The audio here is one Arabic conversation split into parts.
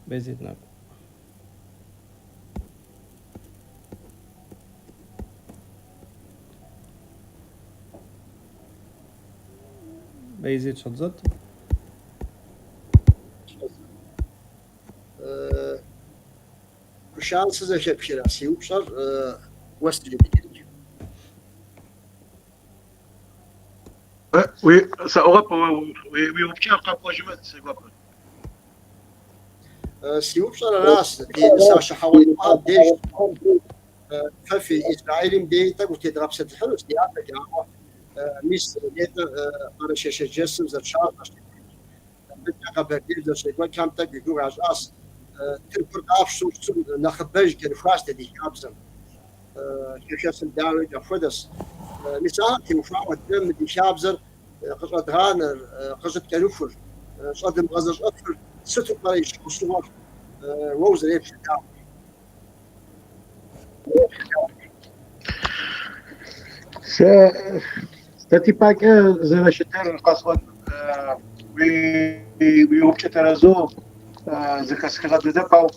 بيزيد ناكو بيزيد شتزت كشان سزا شبشرا سيوبشر وست جديد سأوروبا ويوبشر قبوجمت سيوبا سيوبشر راس دي ساشا حوالي ديش ففي إسرائيل ديتا وتضرب ست حلوس دي عندك يا ميس ديتا قرش جسم زر شاط بدنا قبل ديتا شيء كم تجي جو عجاس تركض عفش نخبج كده فاست دي كابزم كيف داوي جفدس مساعتي وفاوت دم دي شابزر قصد هانر قصد كنفر صدم غزر أطفر ستر قريش وصور ووزر يبش ستاتي باك زي شتر قصوى ويوبش ترازو زي كسكرة دبا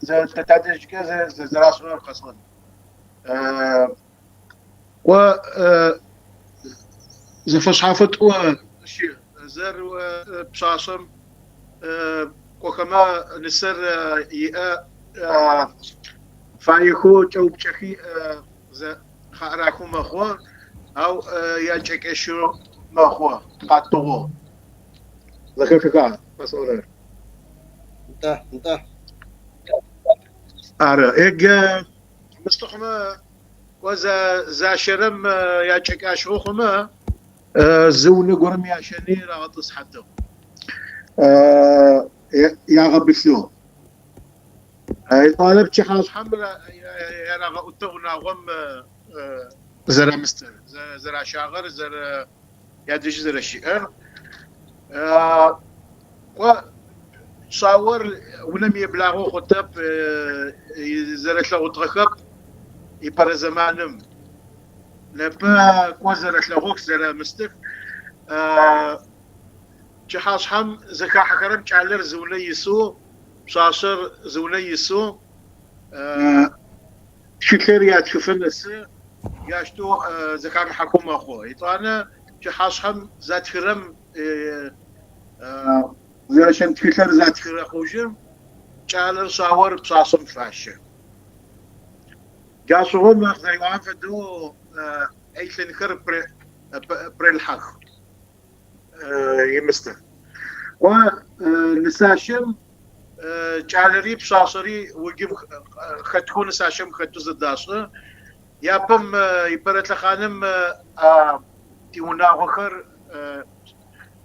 زي تتعدج كذا زي راسنا قصوى و زي فشحافت و شيء زر بشاشم وكما نسر يا فايخو جو بشخي زي خاراكو مخوا أو يجيك إشو مخوا قطوه ذكر كذا بس أقول انت إيج مستخدم وإذا شرم يجيك إشو خما زون قرم يا شني راغطس حده يا غبي شلو طالب شحاص حمرا يا راغ أتونا غم زرا مستر زرا شاغر زرا يدش زرا شيء و صور ولم يبلغوا خطب زرت له تركب يبر زمانم نبا كوزرت له زرا مستر جحاص حم زكا حكرم تعلر زولي يسو شاشر زولي يسو شكريات شوفن السي ياشتو زكا حكومة أخوه يطانا جحاص حم ذات كرم زي عشان تفكر ذات كرم خوجم تعلر صور بصاصم فاشة جاسو هم زي ما فدو أي تنكر بريلحق يمستر ونساشم جالري بصاصري وجيب خدكون نساشم خدو زداسه يابم يبرت لخانم تيونا وخر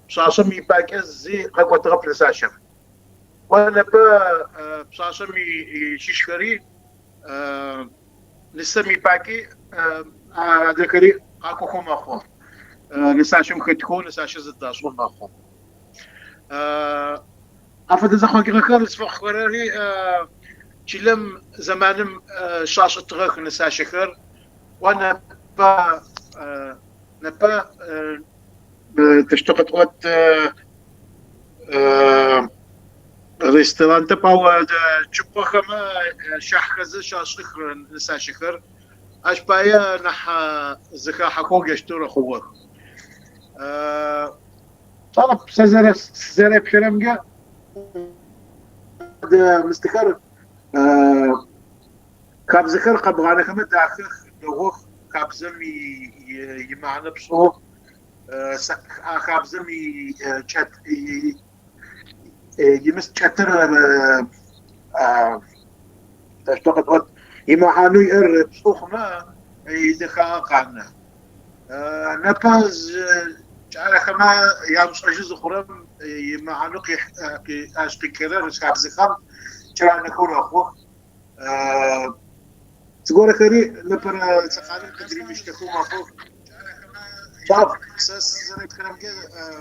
بصاصم يباكز زي قوة غفل نساشم وانا بصاصم يشيشكري نسمي باكي ذكري اكو خو ماخو نساشم خدكون نساش زداسه ماخو أفضل زخمك غير سفخ قراري كلام زمانم شاشة تغير نسا شكر وأنا نبا تشتغل وقت ريستوران تباو تشوفه كما شح كذا شاشة نسا شكر أشبايا نح زكاة حقوق يشتري خوه طلب سزر بشرمجة مستقر كاب ذكر قبغانا كمان داخل لغوخ كاب زمي يمعنى بصو كاب زمي شات يمس شاتر تشتغل وقت يمعنى ير بصوخ ما يدخل قانا نباز جعل كما يامس أجهزة خرم يمعنى كي أشتكي كرر كاب ذكر جعل نكون أخوه تقول كري لبر سقالم قدري مشتكو ما فوق شاف اساس زي كلام كده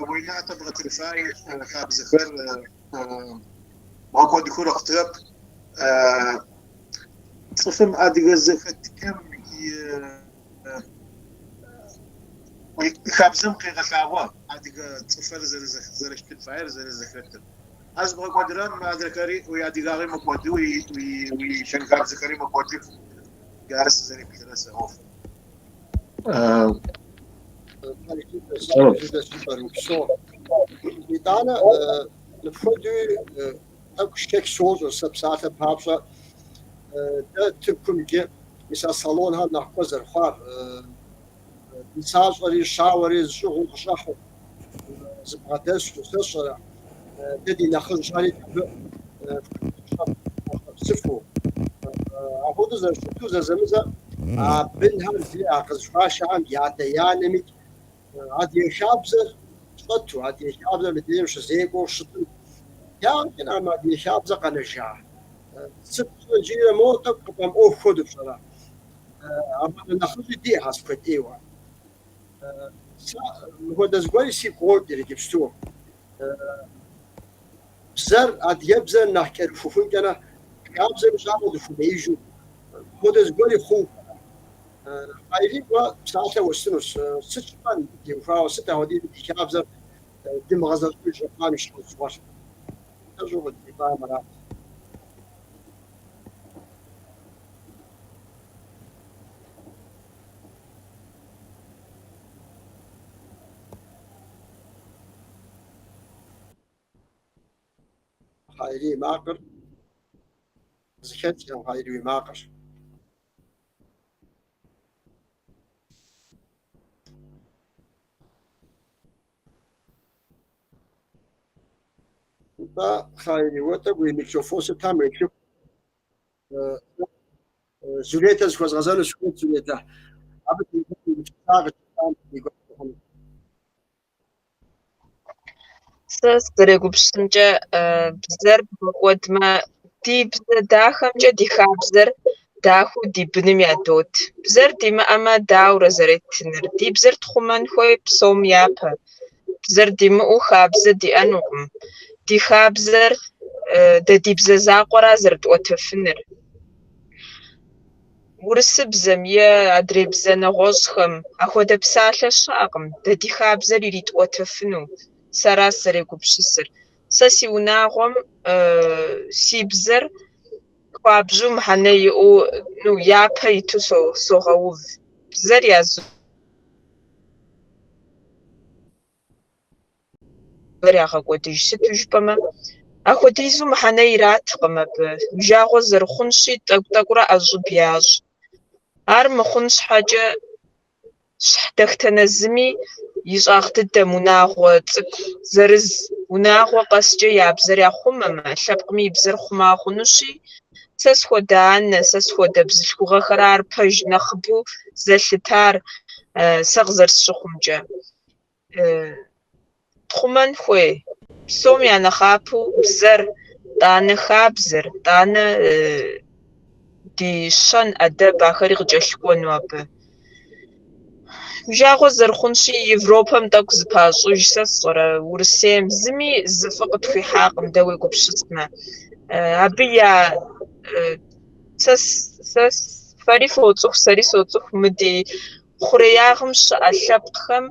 وينا تبغى ترفاي خاب زفر ما كنت يكون اختيار صفم ادي زفت كم خاب زم قي غشاوا ادي صفر زي تنفاير زي زفت از بقدرم ما ذكري ويا دقاغي مقودي وشنكار ذكري مقودي جالس زي بيترس اوف Midana le produit quelque chose سبسات بابشا ده تبكم جي مثلا صالون هذا نحكوزر خوار مساج وري شاوري شغل شحو زبادش وسشرا ددي ناخذ شاري صفو أخذ زر شو زمزة بنها زي أخذ شاش عم يعطي يعني عاد يشابزر شطو عاد يشابزر بديم شو زيكو شطو يعني أنا عاد يشابزر قنشة ست جيرة موتك قبل أو خد بصراحة أما ناخذ دي حسب إيوه هو ده زغوي سي كود اللي جبستو بزر عاد يبزر نحكي فوفون كنا يابزر مش عارف شو بيجو هو ده زغوي خو عايزين ساعة وسنوس ست من ينفعوا ستة هودي يابزر دم غزل كل جبان مش مصور تجربة دفاع مرات خيري ماقر زكت يا خيري ماقر با خيري وتقوي ميكروفون ستام يكتب زوليتا سكوز غزال سكوت زوليتا عبد المتفاعل Зэрегупсымкӏэ бзэр бгъэкӏодмэ дибзэ дахэмкӏэ дихабзэр дахэу ди быным ядот. Бзэр димыӏэмэ дауэрэ зэретыныр? Ди бзэр тхъумэн хуей псом япэ. Бзэр димыӏэу хабзэ диӏэнукъым. Ди хабзэр дэ ди бзэ закъуэра зэрытӏуэтэфыныр. Урысыбзэм е адрей бзэнэгъуэщӏхэм апхуэдэ псалъэ щыӏэкъым. Дэ ди хабзэр иритӏуэтэфыну. Сара сызэрегупсысыр. Сэ си унагъуэм си бзэр хуабжьу мыхьэнэ иӏэу япэ иту согъэув. Бзэр ягъэкӏуэдыж. Сыту жыпӏэмэ, апхуэдизу мыхьэнэ ираткъым абы. Жагъуэ зэрыхъунщи, тӏэкӏу-тӏэкӏурэ ӏэщӏыб ящӏ. Ар мыхъун щхьэкӏэ дахтэнэ зыми и щӏагъ дыдэм унагъуэ цӏыкӏу зырыз унагъуэ къэскӏэ я бзэр яхъумэмэ, лъэпкъми и бзэр хъума хъунущи, сэ схуэдэ анэ, сэ схуэдэ бзылъхугъэхэр ар пэж нэхъыбэу зэлъытар сэ къызэрысщыхъумкӏэ. Тхъумэн хуей. Псом я нэхъапэу бзэр тӏанэ хабзэр, тӏанэ ди щэн, ӏэдэб ахэри къыкӏэлъыкӏуэну абы. Жагъуэ зэрыхъунщи, Европэм тӏэкӏу зыпащӏыж, сэ сщӏэрэ, Урысейм зыми зы фӏы къытхуихьакъым дэ уегупсысмэ. Абы я сэ фэри соцӏыху, сэри соцӏыху мы ди хъуреягъым щыӏэ лъэпкъхэм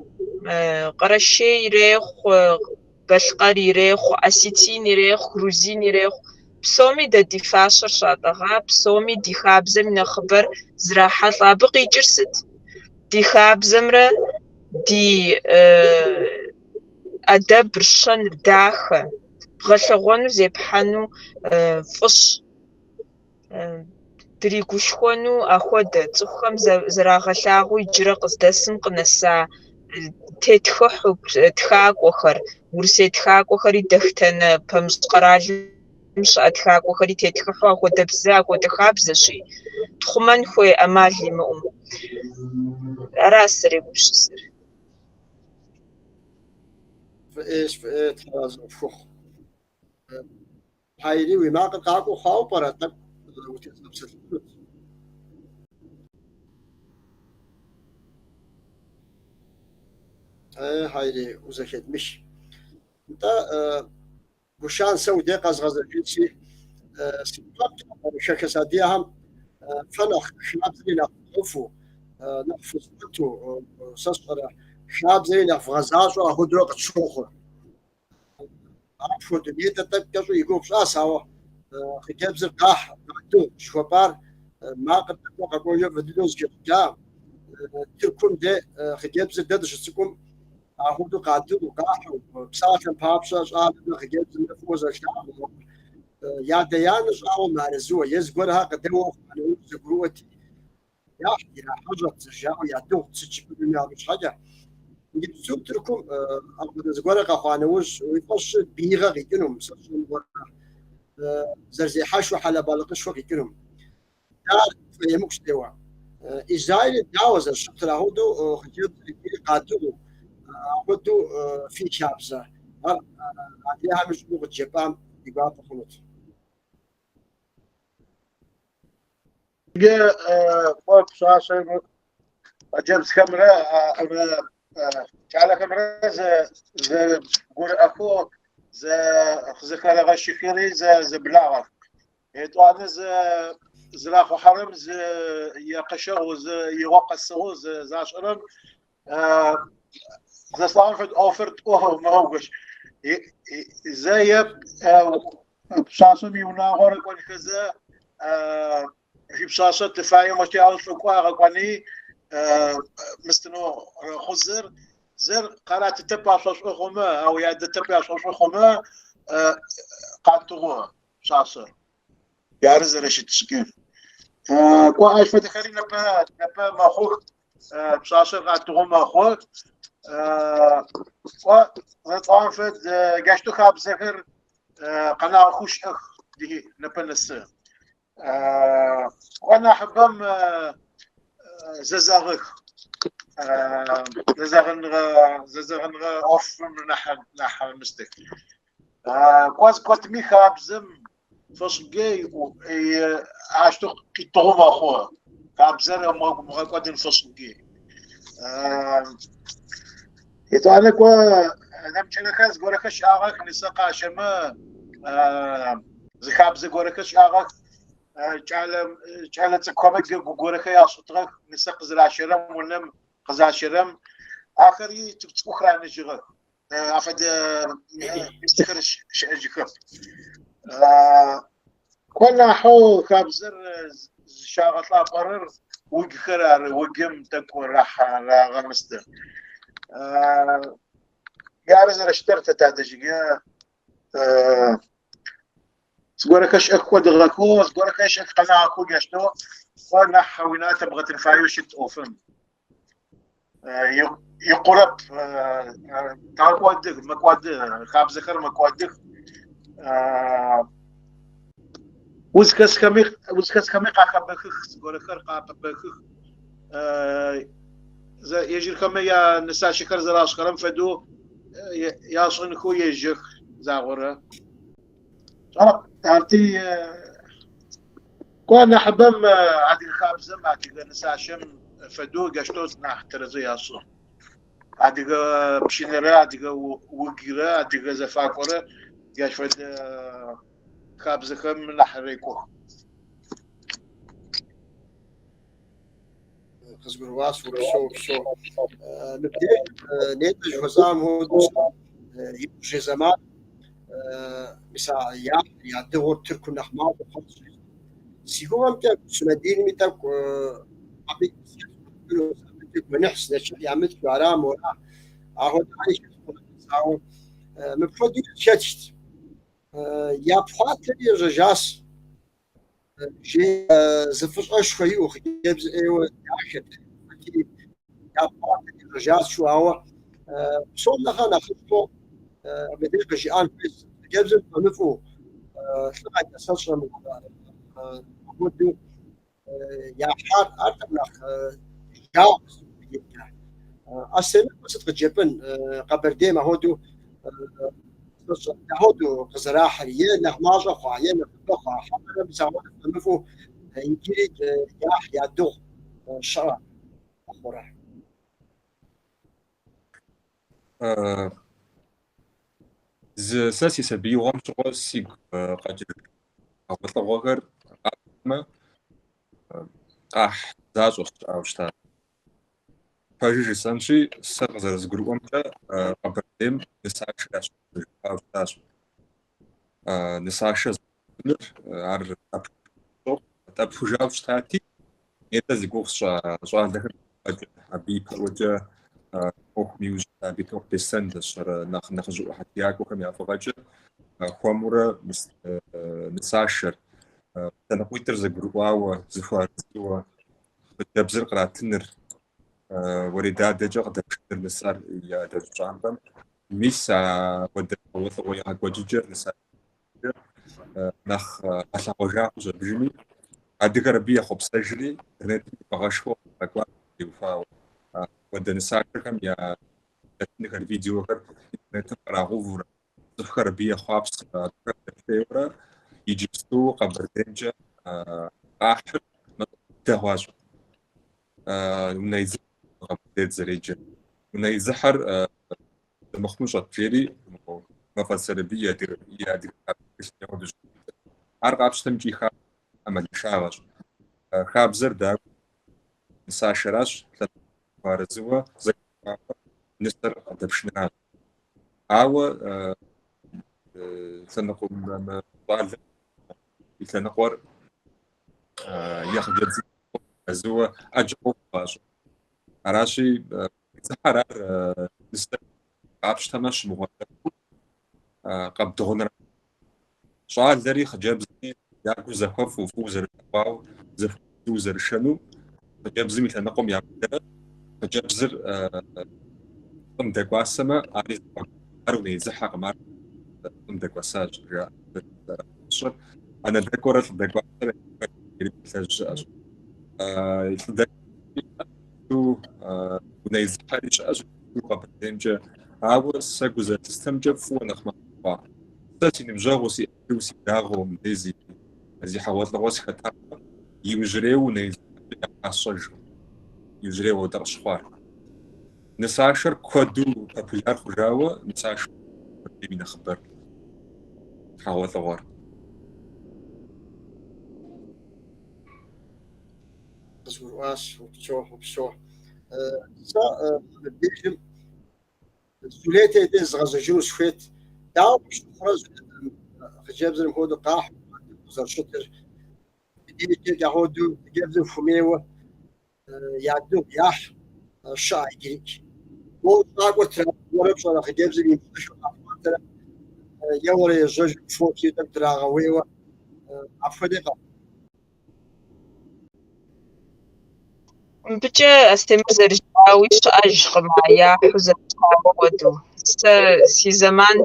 къэрэшей ирехъу, балъкъэр ирехъу, осетин ирехъу, грузин ирехъу. Псоми дэ ди фащэр щатӏэгъа, псоми ди хабзэм и нэхъыбэр зрахьэлӏэ. Абы къикӏыр сыт? Ди хабзэмрэ ди ӏэдэбыр, щэныр дахэ. Бгъэлъэгъуэну зепхьэну фӏыщ. Дригушхуэну ахуэдэ. Цӏыхухэм зэрагъэлъагъуу иджырэ къыздэсым къынэса тетхыхьу тхакӏуэхэр, Урысей тхакӏуэхэри Дахтэнэ Пэмыщӏ къэралым щыӏэ тхакӏуэхэри тетхыхьу ахуэдэ бзэ, ахуэдэ хабзэщи. Тхъумэн хуей ӏэмал имыӏэу. Ара сызэрегупсысыр. فإيش تحاز فخ هايري وما قاقو خاو براتك وتنسبسل هايري وزكيت مش انت وشان سودي قزغز الجنسي سبقت شركة ساديهم فنخ شاب زي نفو نفو سبتو سصغر شاب زي نفو غزاز وأخذ وقت شوخه عفوا دنيا تتكسو يقوم شاساو خجابز القاح دو شوبار ما قد تقول يوم فيديوز جا تكون ده خجابز ددش تكون أخذ قاتل وقاح وبساعة بابساس خجابز نفوز الشعب يا ديانش أو مارزو يزقرها قدموا على زقروتي يا إلى حاجة تشجع يا دوغ تشجع مش حاجة يبسط لكم أقول زقرا قانوش ويفش بيغا غيكنهم سرشون زرزي حشو حلا بالقش وغيكنهم دار يمكش دوا إسرائيل داوز الشط لهودو خجيب قاتلو أخذوا في شابزة عليها مش لغة جبان يبقى تخلط فوق شاشة جيمس كاميرا أنا على كاميرا ز قول أخو ز كلا غشيخيري ز بلاغة طبعا ز راخو حرم ز يقشر ز يوقع السهو ز عشرم ز صانفد أوفرت ما هوش زي بشاشة ميونا غورك والكذا في بشاشة تفاعل مشتي على الفقوة غقاني مستنو خزر زر قرأت تبع شاش خما أو يعد تبع شاش خما قاتوها بشاشة يعرز رشيد سكين كوا أيش فتخلي نبى ما خوك بشاشة قاتوها ما خوك وطبعا فد جاشتو خاب زهر قناة خوش أخ دي نبى نسه وانا احبهم ززاغخ ززاغن اوف من ناحية مستك كواز كوت ميخا بزم فصل جاي عاشتو قيتهم اخوه كابزر ما قادين فصل جاي يتعلق كوا نمشي خاز غوركش اغاك نسقا شما زخابز غوركش اغاك جعلت كومك غورك يا صدق نسق زرع شرم ونم قزع شرم اخري تبتخرا نجغ افد مستخرج شاجك كنا حو كابزر شاغط لا قرر وقرار وقم تكون راح غمست يا رزر اشترت تاتجيا سقولكش اكو دغكو سقولكش قناع اكو جاشتو وانا حاولنا تبغى تنفايوش اوفن يقرب تعقد مكواد خاب زخر مكواد وزكس كمي قابخ سقولكر قابخ يجي كما يا نسا شكر زراش كرم فدو يا صنكو يجخ زاغوره تعرتي كنا حبم عادي خابزة ما عادي نساشم فدو قشتوت ناح ترزي أصلا عادي بشينرا عادي وقيرا عادي زفاكورة قاش فد خابزة كم نحريكو خزبر واس وبشو نبدأ نيتج وزام هو يبجي زمان مثلا يا دور تركو نحمار وخلص سيقوم تاك سمدين متاك عبيد منحس نشوف يعمل كلام ولا أهون عايش ساو مفروض يشتت يا بخاطر يرجاس جي زفر أشوي وخيبز أيوة عشت يا بخاطر يرجاس شو هو صونا خنا خطو بديك جيان بس جابز نفو شغال أساسا مودو يا حار أرتبنا جاوز أصلا بس تجيبن قبل ديما هودو هودو قزراء حرية نحماجة خوايا نخلقها حمنا بزاوية نفو ينكري يا دو شرع أخوره ساسي سبي وهم شغل سيق قاجر أقول غير ما زاجوس أو شتا فاجر سانشي سقزر زغروم تا قبردم يساش أو شتاش نساشة عر تابشوجاو شتاتي إذا زيقوخ شوال دخل أبي بروجة أوه ميوز أبي توك بسند شر نخجو حتياكو كم يافوجة خوامورة نساشر تنقويتر زجرواو زفارزوا بتبزر قراتنر وريداد دجا قد بشتر نسار يا دجامبم ميسا ود ويا وججر نسار نخ أساوجا زبجمي أديك ربيع خب سجلي رنت بغشوا أقوى يوفاو ود نسار كم يا تكنيك الفيديو كر نت راغوفر تفكر بيا خابس تفكر يجيبستو قبر دنجا آخر تهواج ونيزح قبر زريجة ونيزحر مخموش أطفيري مفسر بيا دير يهود أرقى بشتمجي خاب أما شاغش خاب زردا نساشراش فارزوا زي نستر دبشنا أو سنقوم طال يتنقور ياخذ جزء زوا أجوب باش أراشي زحرار نستر عبش تمش مغرب قبضهنا سؤال ذري خجابزني ياكو زخف وفوزر باو زفوزر شنو خجابزمي تنقوم ياكو خجابزر قم دقواسما عاري أروني زحق مار قم دقواساج شر أنا دقورة دقواسما يريد تو ونيزحريش أجو قبل دنجا عاوز ساقوزة تستمجب فونخ مقبع ساتي نمجاغوسي أكيوسي داغو مديزي زي حوات لغوس خطا يمجريو نيزحري أصج يمجريو درش خوار نساشر كودو بابولار خجاوة نساشر بيبين خبر حوات لغوار واش وبشوح بيجم سوليتي دز غزجو شفيت داو مش خرج خجاب زلم هودو قاح وزر شتر بديت يهودو جاب زلم فميوه يعدو ياح الشاي جريك مو طاقو ترى ورب صار خجاب زلم يمشوا ترى يوري زوج فوق كده ترى غويوه عفدقه بجا استمر ويش أجخ معايا حزب ودو سي زمان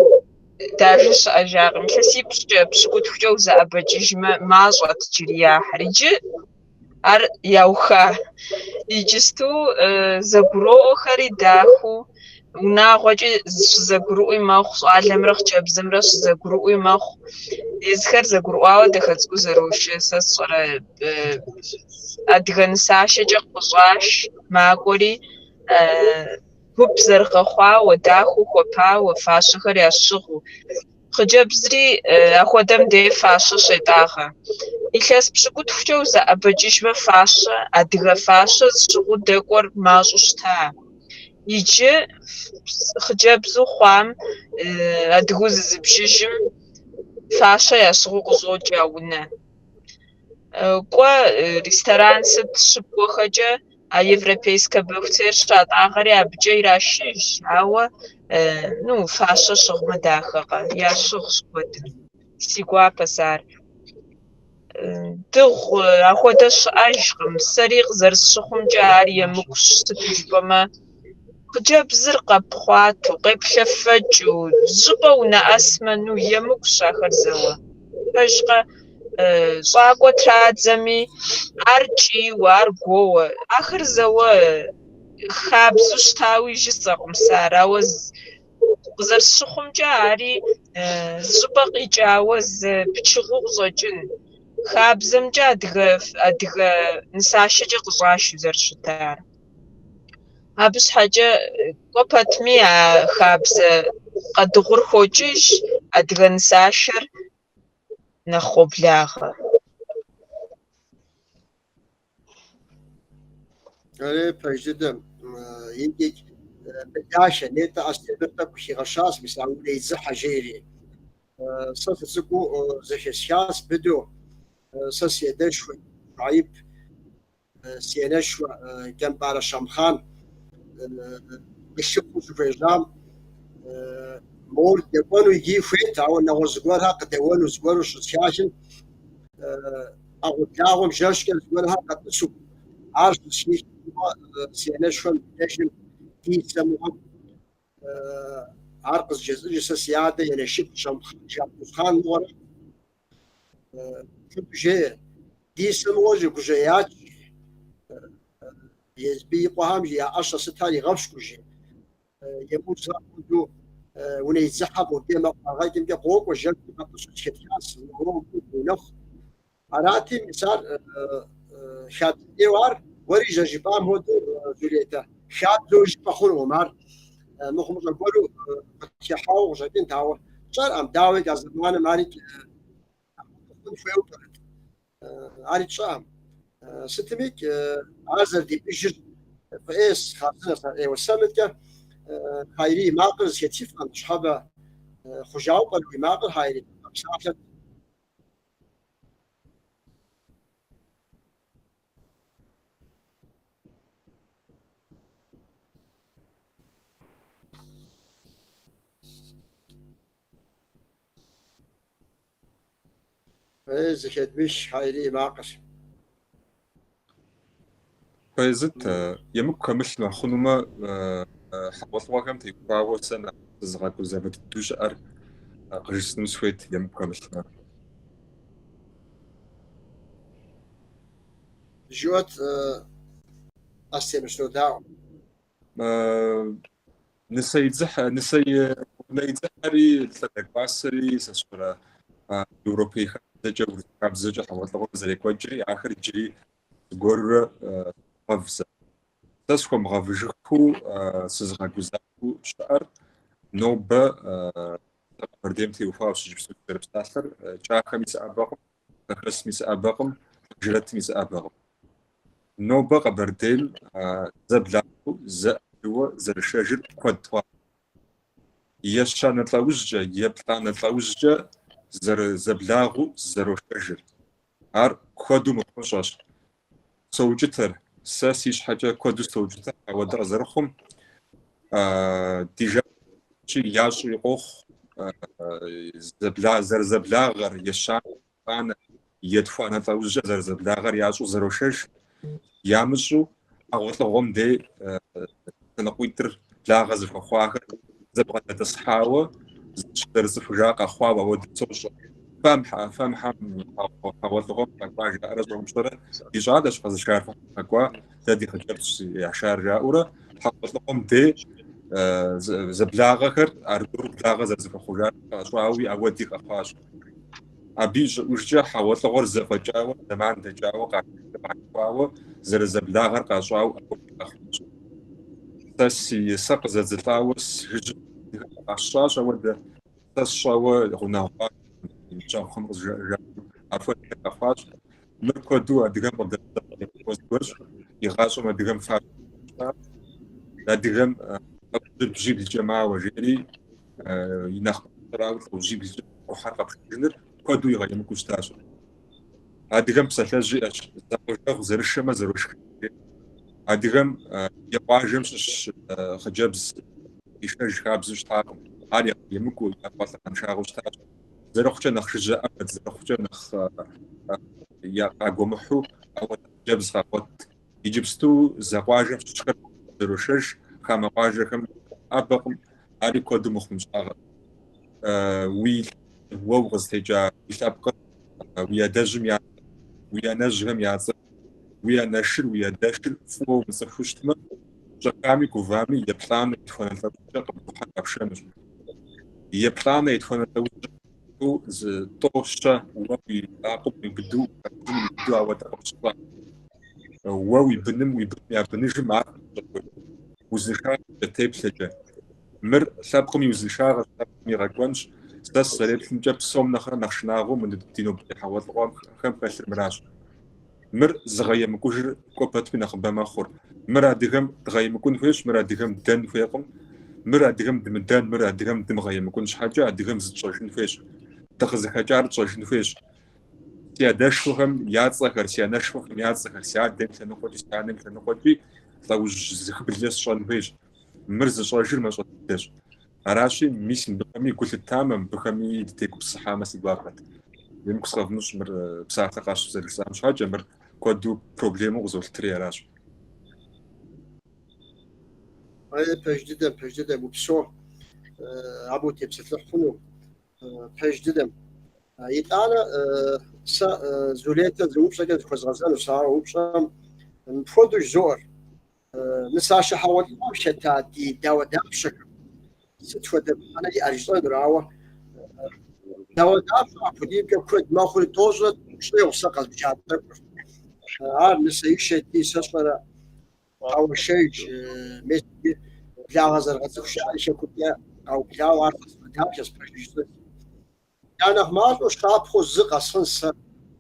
داجش أجاغ مثل بشكوت فجوزة أبجيج ما زوات جريا حريجي أر يوخا يجستو زقرو خري داخو وناغوجي زقروي ماخ سؤال مرخ جبزم رش زقروي ماخ يذكر زقروه دخلت زروش سصرا أدغن ساشة قصاش ماقولي هوب زرقة خوا وداخو خبا وفاشخر يشخو خجبزري أخدم دي فاشة شيطاخة إخلاص بشكوت فجوزة أبجيش بفاشة أدغ فاشة شغو دكور ماشوشتا يجي خجبزو خوام أدغوز زبشيشم فاشة يشغو قصو جاونا قوا ريستوران ست شبو خجا европейска бухтер штат агъри абджэ иращыж ауэ ну фащэ щыгъумэ дахэкъэ ящыгъщ куэдым си гуапэс ар дыгъу апхуэдэ щыӏэжкъым сэри къызэрысщыхъумкӏэ ар емыкӏущ сыту жыпӏэмэ хъыджэбзыр къэпхъуату къеплъэфэкӏыу жьыпӏэ унэӏэсмэ ну емыкӏущ ахэр зэуэ пэжкъэ щӏакӏуэ традзэми ар кӏийуэ ар гуоуэ ахэр зэуэ хабзу щтауи жысӏэкъым сэ ар ауэ къызэрысщыхъумкӏэ ари щӏыпӏэ къикӏауэ зы пчыгъыу къыщӏэкӏын хабзэмкӏэ адыгэ нысащэкӏэ къыщӏащ зэрыщытар абы щхьэкӏэ кӏуэ пэтми а хабзэ къэдыгъур хокӏыж адыгэ нысащэр нэхъ къоблагъэ. فجدم يمكن بداشة نيتا أستمرت كشي غشاص بس عم يزح جيري صف سكو زي سياس بدو سس يدش عيب سينش جنب على شمخان الشوف في جام مول يبونو يجي فيت أو إنه زغورها قد يولو زغورو شاشن أو تلاهم جاشكل زغورها قد تسوق عارف شيء سينش فن يشن في سموهم عرق الجزء سيادة يعني شيء شمخان مور جه دي سموجي كجيات يزبي قهم يا أشخاص ستالي غفش كجي يموت زاكو ونيتزحف وديما غايتم بقوق وجل بقصة كتياس وهو ونخ أراتي مثال شاد ديوار وريجا جبام هو زوليتا شاد لوج بخور ومار نخمر البولو تيحاو وجدين تاو صار أم داوي كازمان مارك فيوتر عارف شام ستميك عازر دي بيجر فإيس خاصنا إيه وسامتك هايري ماقز يتيف عن شحابة خجاو قالوا ماقل هايري بصراحة إيز كدبش هايري ماقز فايزت يمك كمشنا خنوما حوطوا تيقاو سنة زغاكو زابت الدوش قريس نسويت يمك كمشنا جوت أستي مشنو داو نسي نيتزحري لتلك باسري سسورة أوروبي خدجة وركاب زوجة حوطوا زي وجري آخر جري غور غفزة تسكم غفجكو سزغاكو زاكو شعر نوبة قرديمتي وفاوش جبسو تربستاثر جاكا ميس أباقم خرس ميس أباقم جرت ميس أباقم نوبة قبرديل زبلاكو زأدوة زرشاجر قدوا يشا نتلاوزجا يبلا نتلاوزجا زبلاغو زروشاجر عار كودو مخشاش سوجتر ساسيش حاجة كودو سوجتر ودر زرخم ديجا شي ياشو يقوخ زبلاغر يشان أنا يدفع أنا تلاوزجا زبلاغر ياشو زروشاج يامشو أغلطهم دي نقويتر لاغز فخواخر زبغة تصحاوة درس فجاق أخوابه ودتوش فهم أغلطهم أكواج أرزهم شرا يجعل أشخاص شارفة أكوا تدي خجبت يعشار جاورة أغلطهم دي زبلاغر أردور بلاغز فخواخر أشواوي أوديك أخواش أبيج وجه حاولت غور زفجاوة زمان دجاوة قاعد معكواوة زبلاغر قاشواو أخواش تسي سق زتلاوس هج عشاش ود تسشاو هنا جا خمس جا عفوا أخواش نركضوا أدغم بدل وش يغاشوا ما أدغم فاش أدغم بجيب الجماعة وجري ينخ تراوت وجيب وحرق جنر كودو يغيم كوستاش أدغم سلجي أش زوجة زرش ما زروش أدغم يقاجم خجبز يشج خابز شتاكم علي يمكو يقاط عن شاغو شتاك زرخش نخرج أبد زرخش نخ يا قامحو أو جبز خاطت يجبستو زقاجم شكر زروشج خام قاجم أبقم علي كود مخمش أغ ويل ووغز تجا يشابق ويا دجم يا ويا نجم يا ويا نشر ويا داشر فو مسخوشتما جاكامي كوفامي يبلان يتفون الفوجة قبل حق بشمس يبلان يتفون الفوجة ز طوشة ووي عقب يبدو أو تقصى ووي بنم ويبني بنجم مع وزشار تيب سجى مر سابقم يوزشار سابقم يغاكونش ستاس سريب سنجاب سوم نخشناغو من الدينو بحوات الغام خم كاشر مراش مر زغيا مكوجر كوبات بنا خبا خور مرا دغم تغيا مكون فيش مرا دغم دان فيقم مرا دغم دمدان مرا دغم دمغيا مكونش حاجه دغم زتشوشن فيش تخزخجار تشوشن فيش سيادشوهم ياتسخر سيانشوهم ياتسخر سيادم تنقول سيانم تنقول في لو زخبلس شون فيش مرز شوجر ما شوتش راشي مش بخمي كل التامم بخمي تيكو بصحة مسي باقت يمكن صافنوش مر بصحة قاش زي السام مش حاجة مر كودو بروبليمو غزول تري راش بجددا وبسو أبو تبسط لحفنو بجددا يتعالى زوليتا زوبشا كده خزغزان وصار وبشا مفودش زور نساشا حوالي مشتا دي داوا دابشك ستفد أنا دي أرجل دراوة داوا دابشا فدي كود ما خلي توزت شوية وسقط بجاد عار نسيش دي سشنا أول شيء مثل بلا غزر غزر شيء كده أو بلا عارف دابشا سبريش يعني ما لو شاب خزق أصلا سر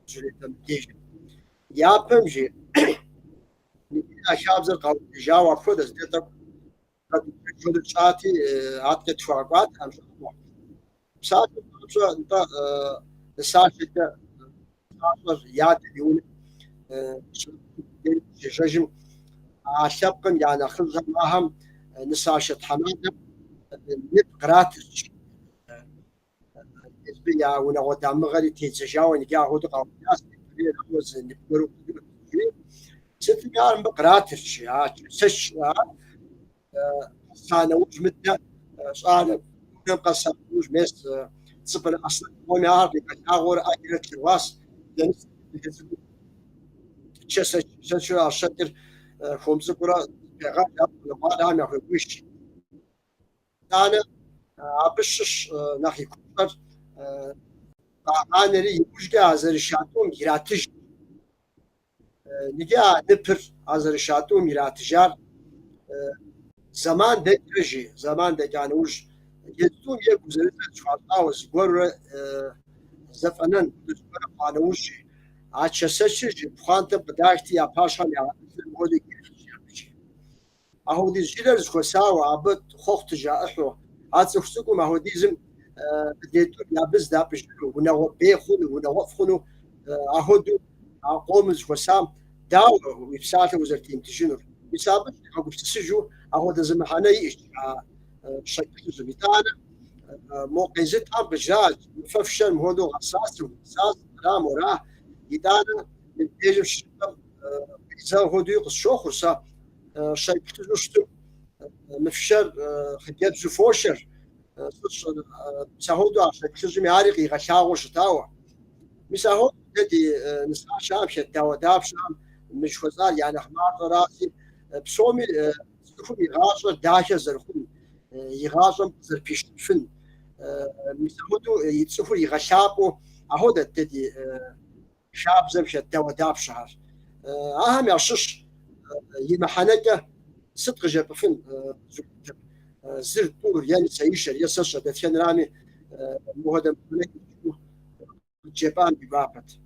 زوليتا مديش يا بمجي شاب زر قاو جاوا فودس ديتا فود شاتي عاد تفاقات ام ساعات انت الساعه كده ياد يقول جاجم عشبكم يعني اخذها معهم نساشة حماده نقرات يا ولا قدام غادي تيتجاوي نكا هو تقاو ناس نوز نقولوا ست قال بقراتش سش صار وش مدة صار نبقى وش مس صبر أصلا وما عارف أغور أجرت الواس يعني شو أشتر خمسة كرة غاب لقاء عام يأخذ وش أنا أبشش ناخي كتر أنا لي وش جاهز الشاتون يراتج نجا نبر از رشاتو میراتجار زمان دکرجی زمان دکانوش یتون یک گزارش چهارتا و زگور زفنن زگور قانوش عشسش بخانت بداشتی یا پاشان یا مودی کیش اهو دی جیلرز خوساو عبد خوخت جاحو عصفسكو ما هو ديزم بديتو يا بز دابش ونو بيخون ونو فخونو اهو قومز خوسام داو ويبساته وزرتين تجنر بسبب حقوق تسجو أهو ده زمحنا يش شكل زبيتانا موقع زت أب جاج ففشل مهودو غصاص وغصاص رام وراه يدانا من تيجي الشباب إذا هودو يقصو خرصة شكل زوجته مفشل خديت زفوشر سهودو شكل زمي عارق يغشاو شتاوا مسهود دي نسا شام شتاوا داب شام مش وزار يعني حمار راسي بسومي زرخون يغاشر داشة زرخون يغاشر زربيش فن مسهودو يتسفر يغشابو أهودا تدي شاب زمشة دوا داب شهر أهم يعشش يمحنجة صدق جاب فن زر طور يعني سيشر يسشر دفن رامي مهدم ملك جبان ببابت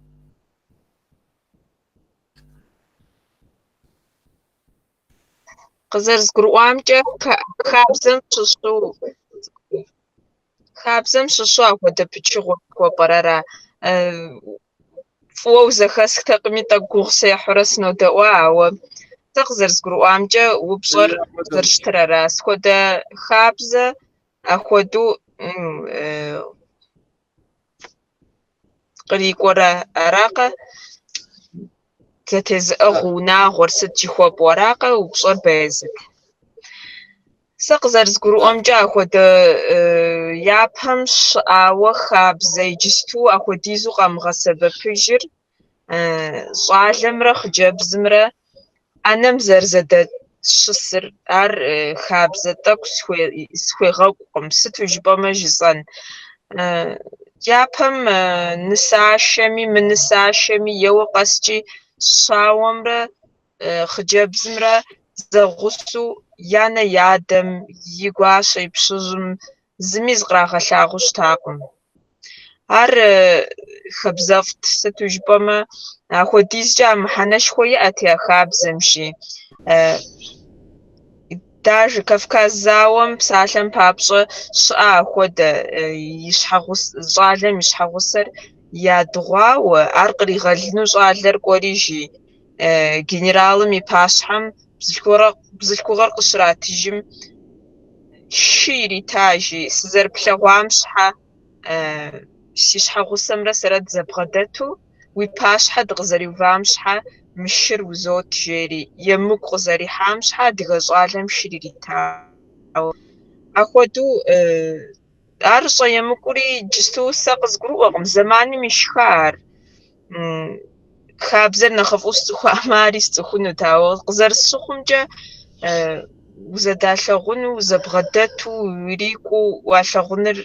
قزرز قروامجا خابزم ششو أخوده بيشغل كوبرارا فوق زخس تقمي تقوغسي حرسنو دوا و تقزرز قروامجا وبصر درشترا راس خوده خابزة أخودو قريقورا عراقة تتز أغونا غرست جيخوب وراقة وبصر بازك سقزر زقرو أمجا أخود يابهمش أو خابزة يجستو أخود يزو قامغا سبب بيجر صعلم رخ جبزمرا أنا مزرزدت شسر أر خابزة تاك سخوي غاقم ستو جباما جزان يابهم نساشمي من نساشمي يو قسجي شاومرا خجبزمرا زغسو يانا يادم يقواشي بشجم زميز غراغا لاغوش تاقم هر خبزفت ستو جباما خوديز جا محنش خوي أتيا خابزمشي даже Кавказ зауэм псалъэм папщӏэ щыӏэ апхуэдэ щӏалэм и щхьэгъусэр ядыгъуауэ, ар къригъэлыну щӏалэр кӏуэри жи генералым и пащхьэм бзылъхугъэр къыщратыжым шы ирита жи сызэрыплъэгъуам щхьэ си щхьэгъусэмрэ сэрэт зэбгъэдэту уи пащхьэ дыкъызэриувам щхьэ мы шыр узот жери, емыкӏу къызэрихьам щхьэ адыгэ щӏалэм шыр иритауэ. Апхуэдэу ар щӏэемыкӏури иджысту сэ къызгурыӏуэкъым, зэманым ишха ар. Хабзэр нэхъыфӏу сцӏыхуамэ, ари сцӏыхунут, ауэ къызэрысщыхъумчӏэ узэдалъэгъуну, узэбгъэдэту, уирикӏуэу уалъэгъуныр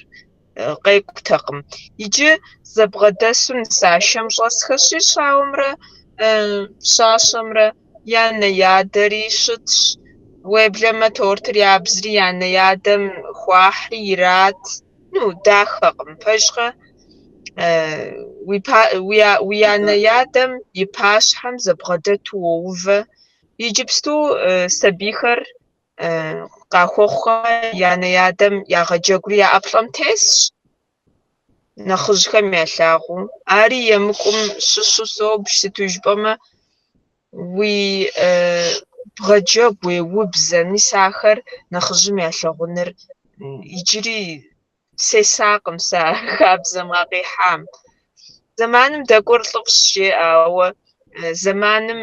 къекӏутэкъым. Иджы зэбгъэдэсу нысащэм щӏэсхэщи, щауэмрэ пщащэмрэ я нэ-ядэри щытщ. Уеблэмэ тортыр ябзри я нэ-ядэм хуахьри ират. Ну, дахэкъым. Пэжкъэ уи анэ-ядэм и пащхьэм зэбгъэдэту уоувэ. Иджыпсту сабийхэр къахуэхъухэ я нэ-ядэм ягъэджэгури я ӏэплӏэм тесщ, нэхъыжьхэм ялъагъуу. Ари емыкӏум щыщу собж, сыту жыпӏэмэ, уи бгъэджэгу, уеубзэ, мис ахэр нэхъыжьым ялъэгъуныр иджыри сесакъым сэ хабзэм къакъихьам. Зэманым дэкӏуэр лӏыфӏщ жеӏэ, ауэ зэманым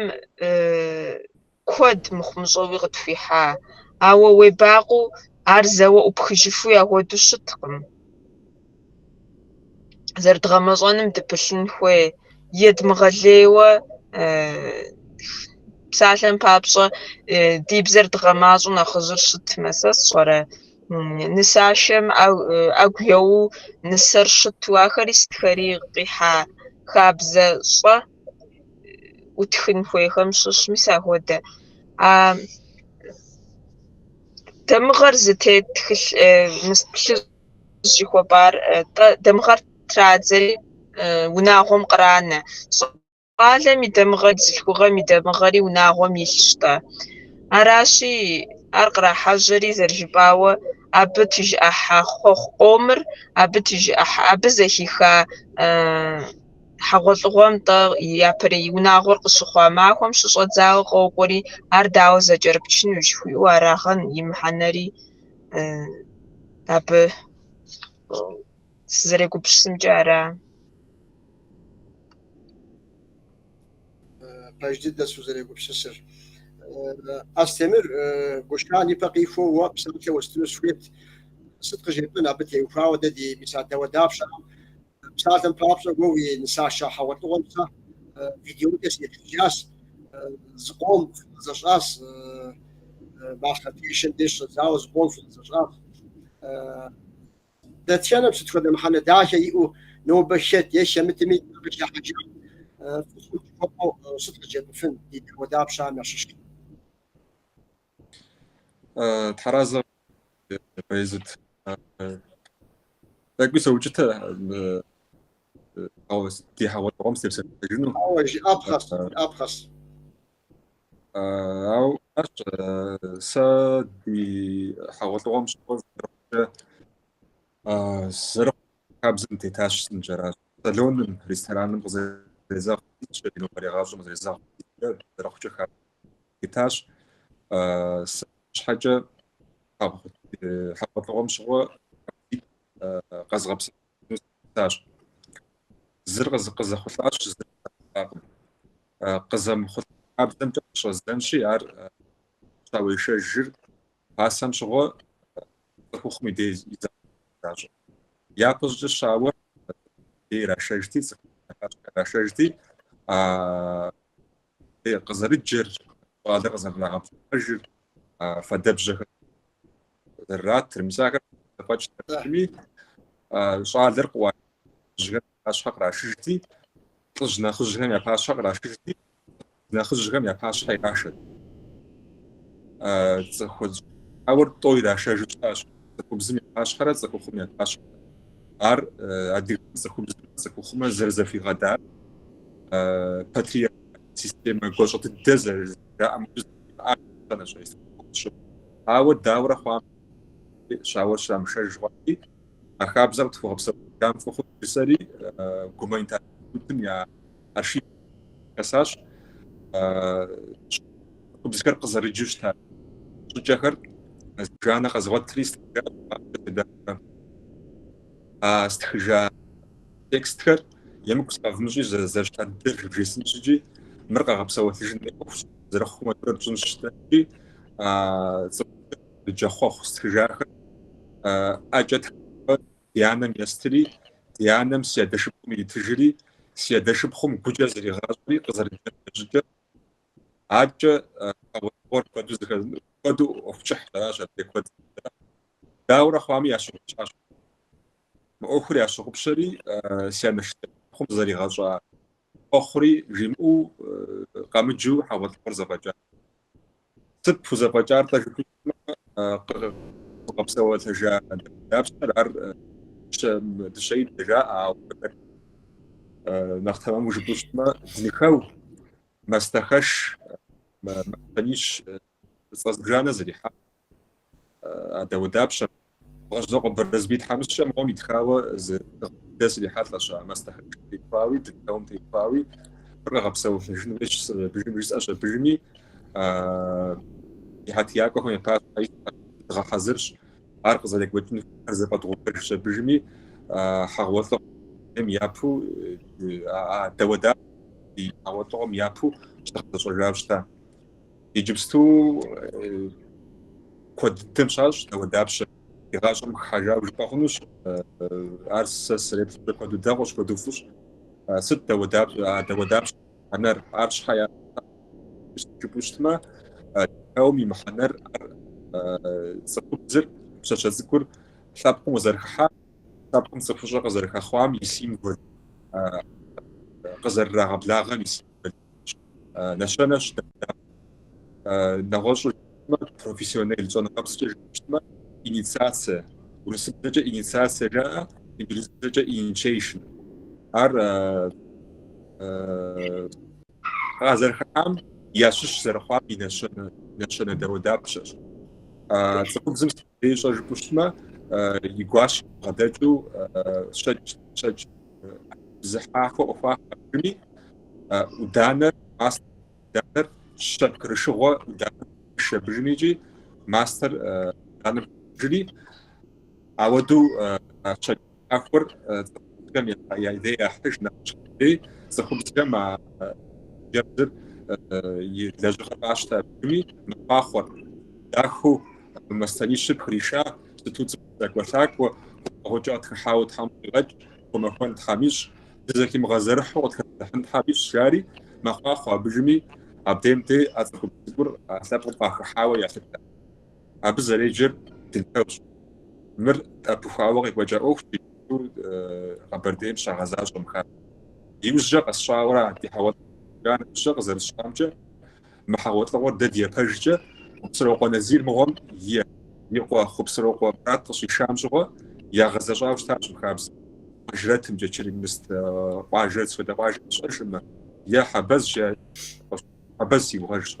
куэд мыхъумыщӏэуи къытхуихьа. Ауэ уебакъуу ар зэуэ ӏупхыжыфу яхуэдэу щыткъым. Зэрыдгъэмэщӏэным дыпылъын хуей, едмыгъэлейуэ псалъэм папщӏэ ди бзэр дгъэмащӏэу нэхъыжьыр щытмэ, сэ сщӏэрэ. Нысащэм ӏэгу еуэу нысэр щыту, ахэри сытхэри къихьа хабзэ щӏэ ӏутхын хуейхэм щыщ, мис ахуэдэ. Дамыгъэр зытет плъыжь жыхуэпӏар, дамыгъэр традзэри унагъуэм къранэ. Щӏалэм и дамыгъэри, бзылъхугъэм и дамыгъэри унагъуэм илъщ-тӏэ. Аращи, ар кърахьэжьэри зэрыжыпӏауэ, абы тыжыӏыхьэ къомыр, абы зэхиха хьэгъуэлӏыгъуэм-тӏэ япэрей унагъуэр къыщыхъуа махуэм щыщӏэдзауэ къокӏуэри, ар дауэ зэкӏэрыпчыну жыхуиӏэу арагъэн и мыхьэнэри абы сызэрегупсысымчӏэ ара. Пэждыдэ сузэрегупсысыр. Астемыр гушкан ипэ къихуэу уэ псалъэ уэстыну схуейт. Сыт къыжепӏэн абы теухуауэ дэ ди мисадэуэ дапщэ псалъэм папщӏэ уэ уи нысащэ хьэгъуэлӏыгъуэм сэ видеокӏэ седжащ, зыкъом зэщӏащ, махъэ деж щӏэдзауэ зыкъом зэщӏащ. Дэтхэнэм сыт хуэдэ мыхьэнэ дахэ иӏэу нобэ хэлът, е лъэмытми къыхахьэжа сыт къыжепӏыфын ди дауэ дапщэм ящыщ. Тхьэразэ Баязыт такой соучитель ди хьэгъуэлӏыгъуэм степсэлъэжыну. Абхъэс. Ау сэ ди хьэгъуэлӏыгъуэм щыгъуэ зэрыхъу хабзэм тетащ сынджэращ. Салоным, рестораным къызэрезэгъ къарегъащӏэм къызэрезэгъ зэрыхъукӏэ хабзэм тетащ. Щхьэкӏэ хьэгъуэлӏыгъуэм щыгъуэ къэзгъэпсэлъэну тетащ. Зыр къызэхъулӏащ, зыр къэзгъэпсэлъакъым. Къызэмыхъулӏ хабзэмкӏэ къыщӏэздзэнщи, ар щауешэжыр пасэм щыгъуэ цӏыхухъум и дей изащӏэ. Япэ щӏыкӏэ щауэ ирашэжти, ирашэжти, къызэрыджэр, щӏалэр къызэрынагъэпщӏэжыр, фэдэбжьэхэр зэрратыр, мис ахэр зэфӏэкӏми, щӏалэр къыуа жьыхэм я пащхьэ кърашыжти, лӏыжь нэхъыжьхэм я пащхьэ кърашыжти, нэхъыжьхэм я пащхьэ ирашэт. Ауэр тӏэу ирашэжу щыӏэщ. Цӏыхубзым я пащхьэрэ цӏыхухъум я пащхьэрэ. Ар адыгэ цӏыхухъумэ зэрызэхуигъэдар патриархат системэ гуащӏэ дыдэ зэрыжаӏэм عاود داورة خوام شاور شام شجوعي أخاب زبط فوق بسبب كام فوق بسري كومين تاني يا أرشيف أساس بذكر قصر الجوش تاني شجعر جانا قزوات كريست استخجا تكستر يمكن تفهمشي زرش تدر جسم شجي مرقة غبسوات الجن زرخو ما تربصون شتاجي الجخوخ استخجا أجت ديانم يستري ديانم سيادشبهم يتجري سيادشبهم كجزري غازري قزر الجن أجا أول كدو أفتح درجة كد داورة خوامي أشوف أخرى أشوف بشري سيانشتهم زري غازا أخرى جمعو قامجو حاول فرزبجار ست فرزبجار تجربة قبسوا تجا دابسر شيء تجا أو نختم وجبوش ما نخاو ما استخش ما تنيش صدقنا زريحة هذا ودابش غزق برزبيت حمش شم قوم يتخاوى داس اللي حاط لشا ما استخش يفاوي تكون تفاوي رغب سوى في جنب إيش بجنب أشر بجني يحتياكو هم يبقى غا حذرش عارف ذلك وجن زبط غبرش بجني حاولت هم يابو دودا حاولتهم يابو اشتغلت رجعت يجبستو كود تمشاش دودابش يغاشم حاجة وجباخنوش أرس سريت بكود داغوش بدوفوش ست دودابش أنا أرش حياة جبوشتما يومي محنر سكوزر مش أذكر سابقم زرخة سابقم سفوجة قزرخة خوام يسيم قول قزر رغب لاغم يسيم نشانش نغوش профессиональ зона обслуживания инициация урысыдача инициация инглизча initiation азерхам яшиш зерхам инашана даводапшаш цукзым стейшаж пушма игуаш гадачу шач захахо офахми удана астер шакршого удана شبرنيجي ماستر أنا جري عودو شيء أكبر كم يعني ذي أحتاج نشتري سخبز مع جبر يلجأ عشتا بمي مقاخر داخو مستنيش بخريشة ستوت زكوتاك وهجات حاول تحمل الغج وما كنت حاميش ذاك مغازرح وتحمل حاميش شاري مقاخر بجمي أبديمتي أتذكر بزبر أسافر بحاول يعتقد أبزر يجر تنتوش مر أبوخاوي وجاوك في قبردين شغزاج ومخاب يوجد الشاورة دي حاول كان شغز الشامجة ما حاولت لور ددي بهجة وبسرقة نزيل مهم يقوى خبسرقة براتش شامجة يا غزاج تاج مخابز أجرتهم جتشري مست واجرت وده واجرت شرشمة يا حبز جا أبسي وغاش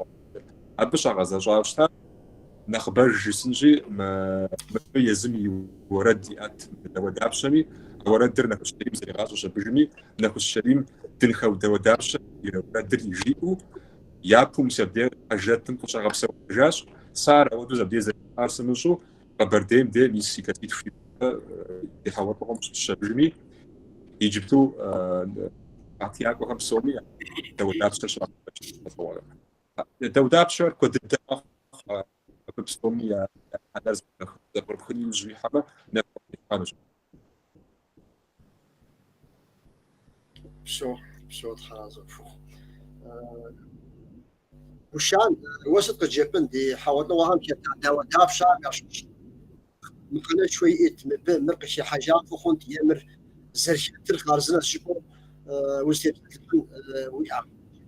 أبش غزا جاوشتا نخبر جسنجي ما يزمي وردي أت ودابشمي وردر نخش شريم زي غاش وشبجمي نخش شريم تنخو دودابش وردر يجيبو يابو مسبدي أجرات تنقش غبسة وجاش صار أودو زبدي زي أرسمشو قبرديم دي ميسي كتير في يحاول لهم شبجمي يجبتو أعطياكو هم سومي دودابش شرق دودابشر كود الدماغ بسومي حدث برخني الجوي حما نفهم شو تحازو وشان وسط الجبن دي حاولنا وهم كي دودابشر مش ممكن شوي مرقش حاجات وخنت يمر زرش ترخارزنا شكو وستيت ويا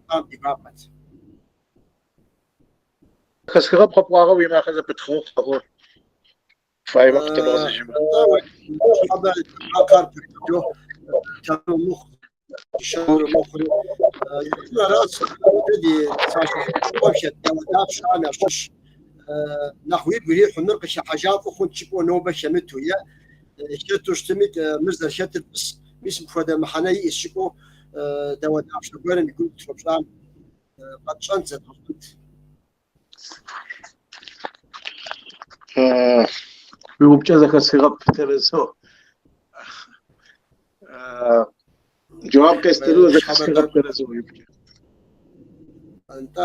قام ديبابت خسروا بقوا وما أخذ بتخوخ أو فاي وقت لازم يجمع هذا عقار جو كانوا مخ شهور مخ راس بدي ساشو وش دابش على شش نحوي بري حمر قش حاجات وخون تشبو نوبة شمتو يا شتو شتمت مزر شتت بس مش مفروض محني الشكو دوا دافش بقولن يقول تفضل قد شانت تحط بوبجا ذاك السيغب ترسو جواب كاستلو ذاك السيغب ترسو انت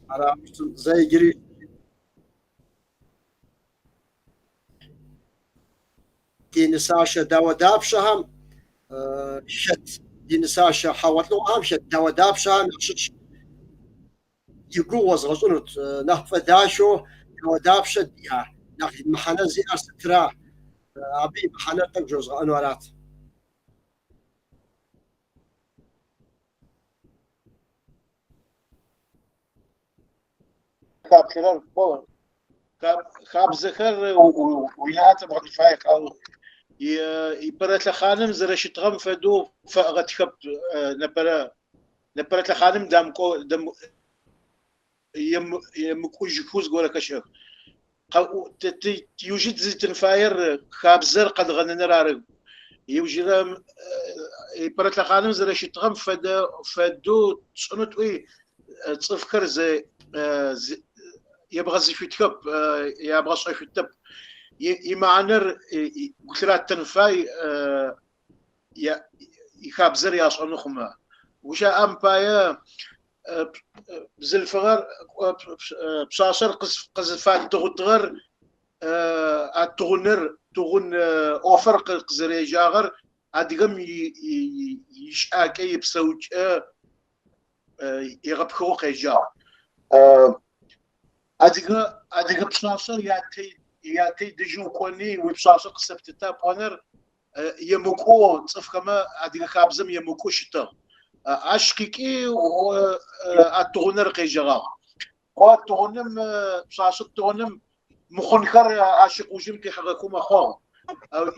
على زي جري دين ساشا دوا دافشهم شت دين ساشا حاولت له عام شت دوا دافشهم شت يقوز غزونت نحف داشو دوا دافشت يا ناخذ محنا زي استرا ابي محنا تجوز انوارات كاب خلال بول كاب زخر وينات بغد فايق او يبرت لخانم زرش تغم فدو فغت خب نبرت لخانم دامكو دم يمكو جكوز قولك اشياء يوجد زي تنفاير خابزر قد غنن رارق يوجد يبرت لخانم زرش تغم فدو تصنت وي تصفكر زي يبغى زي في تكب يبغى صيف في التب يمعنر قلت لها التنفاي يخابزر يا صنخما وشا امبايا بزلفغر بصاصر قزفات تغتغر التغنر تغن اوفر قزري جاغر ادغم يشاكي بسوج يغبخو قيجا ادغ بصاصر ياتي دجو كوني وبصاصر قسبتتا بونر يمكو تصف كما ادغ خابزم يمكو شتا اشكيكي و التغنر قيجا والتغنم بصاصر التغنم مخنخر عاشق وجم كي حقكم اخو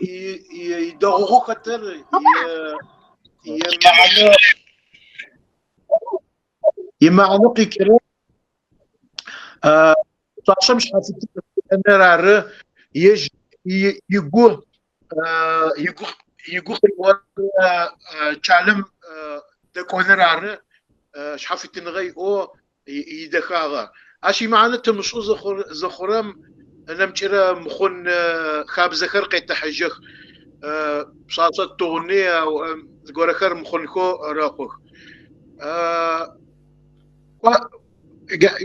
يدغو كتر يمعنى كيكرو صاصم شحال انا راه يقول تعلم تكون راه شحال تنغي او يدخاغا اشي معنى تمشو زخرم نمشي مخون خاب زخر قيت حجخ صاصه تغنيه تقول خير مخونكو راخو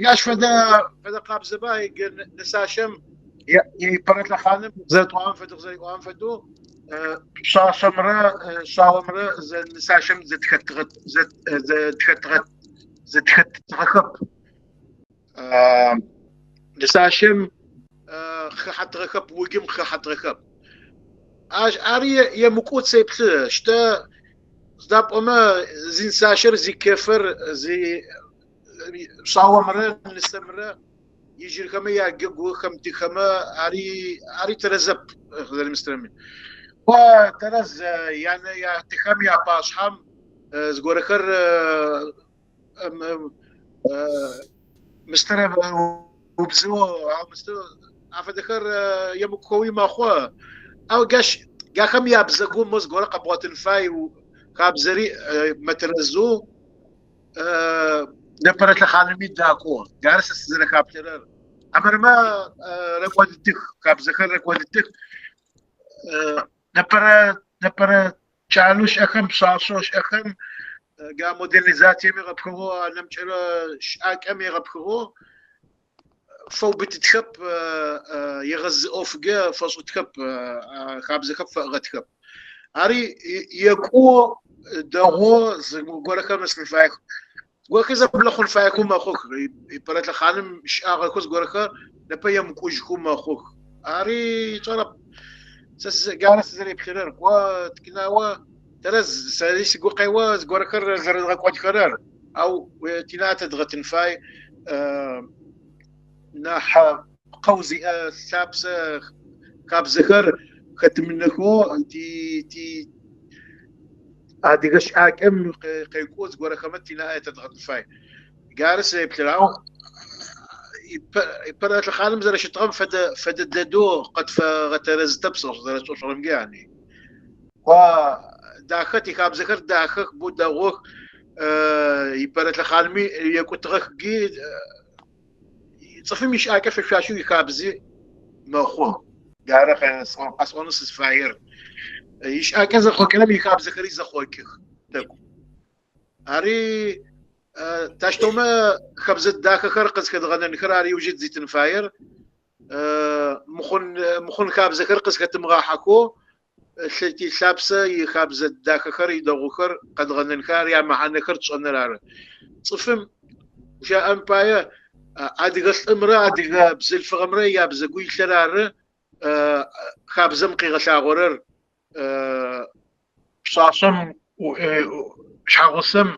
قاش فدا قاب زباي نساشم يبرت لخانم زيت وان فدو زي وان فدو شامرا نساشم زيت خطغت نساشم خحت ركب وجم خحت ركب اش اري يمكوت سيبت شتا زداب اما زين ساشر زي كفر زي شاومرا نستمر يجي كما يقو خمتي كما اري ترزب غير مسترمي وترز يعني يا تخم يا باشحم زغورخر مسترب وبزو مستر افدخر يمكوي ما خو او قاش خم يا بزغو مز غور قبوتن فاي وخابزري مترزو نبرت لخانمي داكو جالس زنا كابتر امر ما ركودتك كابزخر ركودتك نبر تشالوش اخم صاصوش اخم قا مودرنيزاتي مي غبخو نمشر شاك امي غبخو فو بتتخب يغز اوفقا فصو تخب خابزخب فغتخب اري يكو دغو زغورك مثل فايك وكذا بلخون فايكم اخوك يبرت لخانم شاغ كوز غورك نبا يمكوجكم اخوك اري طلب سس جالس زري بخير وتكناوا ترز ساليس قوقيوا غورك زرغ كوج خرر او تينات دغتن فاي نح قوزي سابس كاب زخر ختمنكو تي اديغش اكم قيقوز غورا خمتي لا تضغط فاي جالس يبتلاو يبرت الخالم زر شتغم فد ددو قد فغترز تبصر زر شرم يعني وداخت يخاب ذكر داخك بود داوخ يبرت الخالمي يكون غخ جي صفي مش اكف فاشو يخابزي مخو يعرف اسونس فاير يش اكز خو كلام يخاب ذكر يزخوك تكو هاري تاشتوما خبزت داخ خرقز كدغنا نخراري وجد زيت فاير مخون خابز خرقز كتمغاحكو شتي شابسه يخابز داخ خر يدغخر قد غنا نخار يا معنا خر تصنرار صفم جاء امباير ادي غس امرا ادي بزل فغمره يا بزغوي شرار خابزم قيغ شاغورر شاشم شاغسم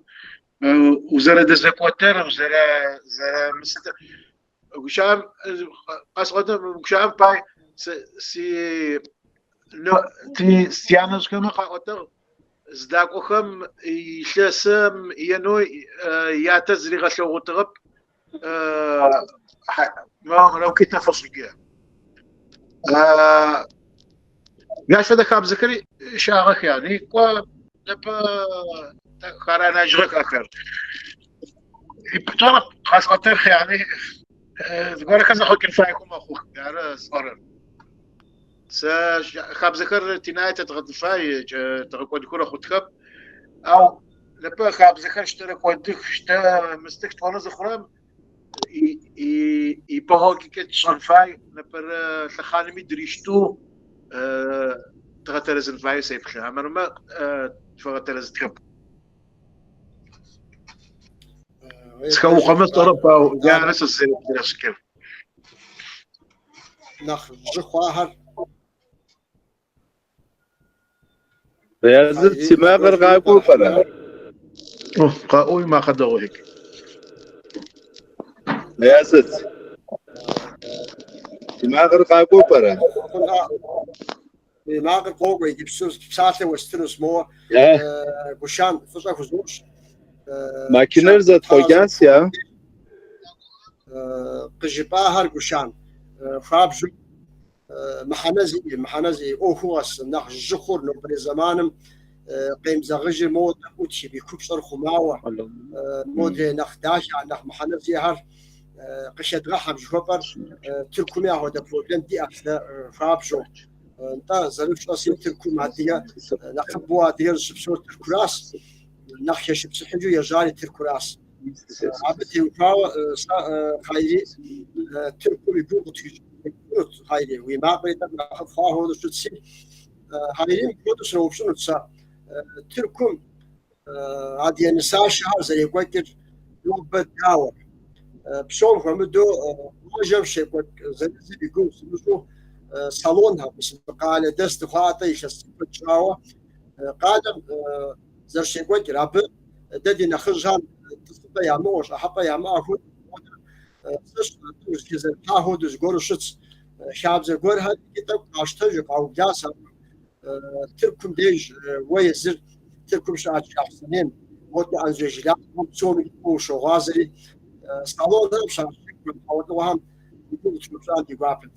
وزرا دزكوتر وزرا مستر وشام قصد وشام باي سي نو تي سيانس كما قاطر زداكوخم يشسم ينو يا تزريغ شوغتغب ما لو كنت فصل كده قاش هذا خاب ذكري شاغك يعني لبا خارانا جرك اخر بطرف خاص قطر يعني تقول كذا خو كيف يكون اخوك يعني صار خاب ذكر تنايه تغطفاي تقول كره خطكب او لبا خاب ذكر اشترك ودك اشتا مستك تونه زخرام يبهوك كت صنفاي لبا خانمي دريشتو تغترز الفاي سيف اما ما تغترز تكب سكو خمس طرف يا ناس الزين كيف ناخذ جخواهر رياضة سماغر غاقو فلا قاوي ما خدوا هيك رياضة سماغر غاقو فلا ناقل قوي يبسوس بساته وستنس مو قشان فصا فزوش ماكينر زاد خوجاس يا قجباهر قشان خابجو محنزي اوهوس ناخ جخور نو برزمانم قيم زغجي مود اوتشي بكبشر خماوه مود ناخ داش ناخ محنزي هر قشد غحم جوبر تركمي هو ده بروبلم دي اكثر خابجو انت زلوش اصيل تركم عاديه نخبوا ديال الشبشور تركراس ناخ يشبس حجو يجاري تركراس عبتي وكاو خايري تركم يبوغ تيجي هايدي وما قريت ناخذ هو شو تسي هايدي كنت شنو شنو تسا تركم عادي نساء شهر زي قوتر لوب داور بشوم حمدو وجب شيء زي بيقول شنو صالونها بس قال دست خاطي شستو تشاوا قادم زر شيء قوتر اب ددي نخرجها تصبح يا موش احب يا ما اخذ كذا تاخذ زغور شتس شاب زغور هاد كتاب اشتجق او جاسا تركم ديج ويزر تركم شاعر شخصين ودي عن زجلات سومي وشو غازري صالون ده مش عارف وهم يقول شو عندي رابط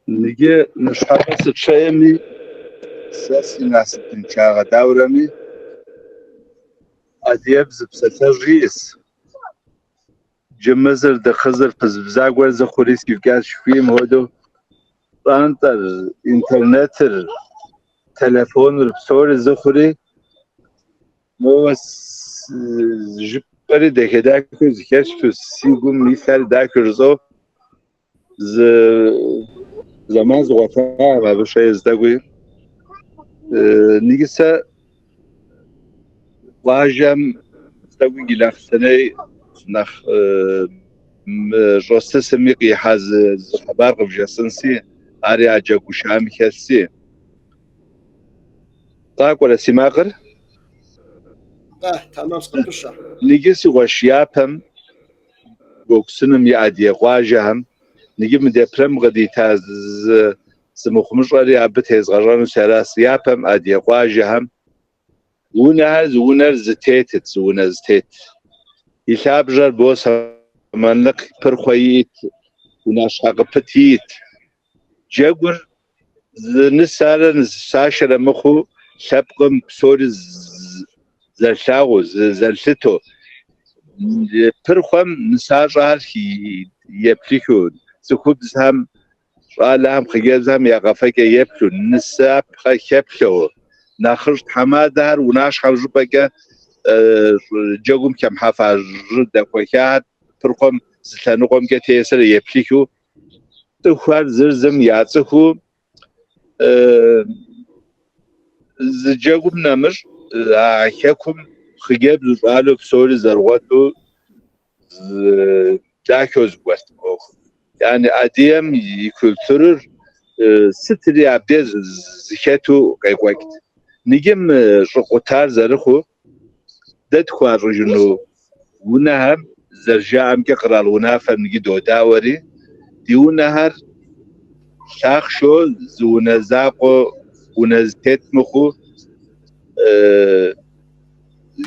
نيجي نشحص الشيمي ساسي ناس تنشاغ داورمي اديبز بساترجيس جمزر دخزر بزبزاغور زخوريس كيفكاش فيم هودو طانتر انترنتر تلفون بصور زخوري موس جبري دكداكو زكاش في سيغوم مثال داكرزو زمان زغطا ما بشي ازداغوي نيجسا واجم ازداغوي جلاف سنة نخ جوستس ميقي حاز زخبار غف جسنسي اريا جاكو شامي كاسي طاق ولا سماغر تمام صدقشة نيجسي وشيابهم بوكسنم يعدي واجهم نجيب من دبرم غدي تاز سمخمش رأي عبت هز غرانو سلاس يابهم أدي واجهم ونر زتيت يلابجر بوس منلق برخويت وناشق بتيت جاور نسالن ساشر مخو شابقم سوري زلشاو زلشتو برخوم نساجر يبليكون سكوب زهم عالم خجزهم يقفك يبلو نساب خيبلو ناخرج حمادر وناش خرج بقى جاكم كم حافظ رد وكاد برقم زلنقم كتيسر يبليكو تخوار زرزم يعتقو جاكم نمر حكم خجاب زالو بسوري زرواتو داكوز بوست يعني أديم يكولتور ستري عبدز زكاتو قيقوكت نجم رقوتار زرخو دد خوار رجنو ونهم زرجام كقرال ونافر نجي دو داوري ديونهر شاخشو زونزاقو ونزتت مخو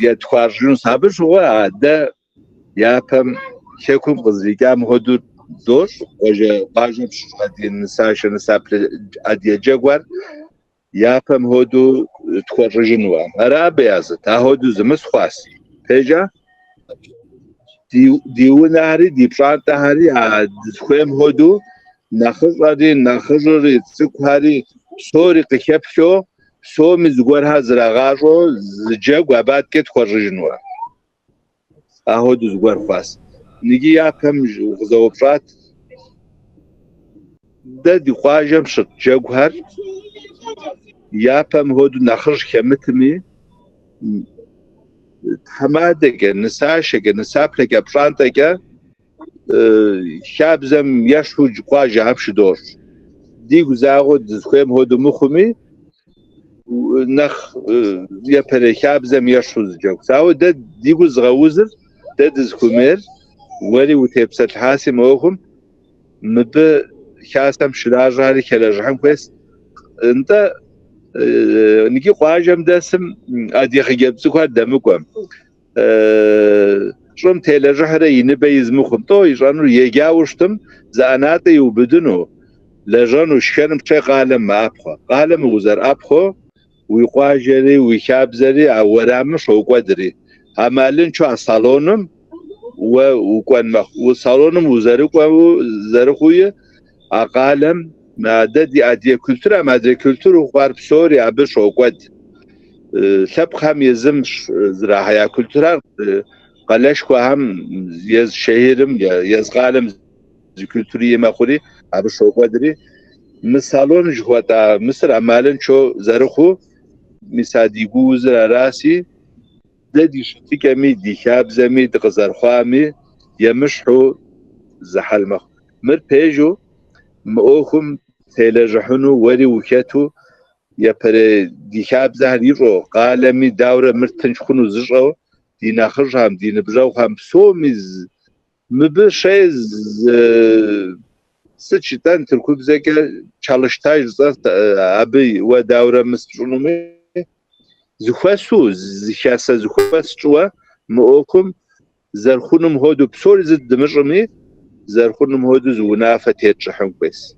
يد خوار رجنو سابش هو عدا يابم شكم غزريقام هدو دور وجه باجم شغادي نساش نسابل ادي جاغوار يابم هودو تخرجنوا مرا بيازه تا هودو زمس خاص بيجا ديوناري دي برانتا هاري خويم هودو نخزري تسكاري سوري قكبشو سو مزغور هزراغاجو زجاغ بعد كت خرجنوا هودو زغور خاص نيجي يابم غزوبرات ده دي خواجم شت جاغوار يابم هودو نخرج كمتمي حمادك نساشك نسابلك برانتك شابزم يشو خواجه همش دور دي غزاغو دزخيم هودو مخمي نخ يا بريشابزم يشو زجاغ ساو ده دي غزغوزر ده دزخمير ولي وتبسط حاسم اوهم مب شاسم شراجاري كلاجهم كويس انت نيجي قواجم داسم ادي خجبت كو دمكم شوم تيلجحره ينبيز مخم تو يجانو يجاوشتم زاناتي وبدنو لجانو شكرم تشي قالم ابخو قالم وزر ابخو ويقواجري ويشابزري اورام شو قدري عملن شو صالونم وكان مخ وصالونم وزرقو زرقويه اقالم مادة ادي كولتورا مادة كولتور وغرب سوريا بش وقد سبخم يزمش زراعه كولتورا قلاش كو هم يز شهرم يز قالم كولتوريه مخوري ابش وقدري مثالون جوتا مصر عمالن شو زرخو مسادي جوز راسي ددي شتي كمي دي شاب زمي دغزرخامي يمشحو زحل مخ مر بيجو مؤخم تيلجحنو وري وكاتو يا بري دي شاب زهري رو قالمي داوره مرتنشخنو زجو دي ناخرجهم دي نبجوهم سوميز مبشيز سچتان تركوب زكا çalıştay abi و داوره مسترونومي زخواسو زخاسا زخواسچوا مؤخم زرخونم هودو بسوري زد دمجمي زرخونم هودو زونافه تيتشحم كويس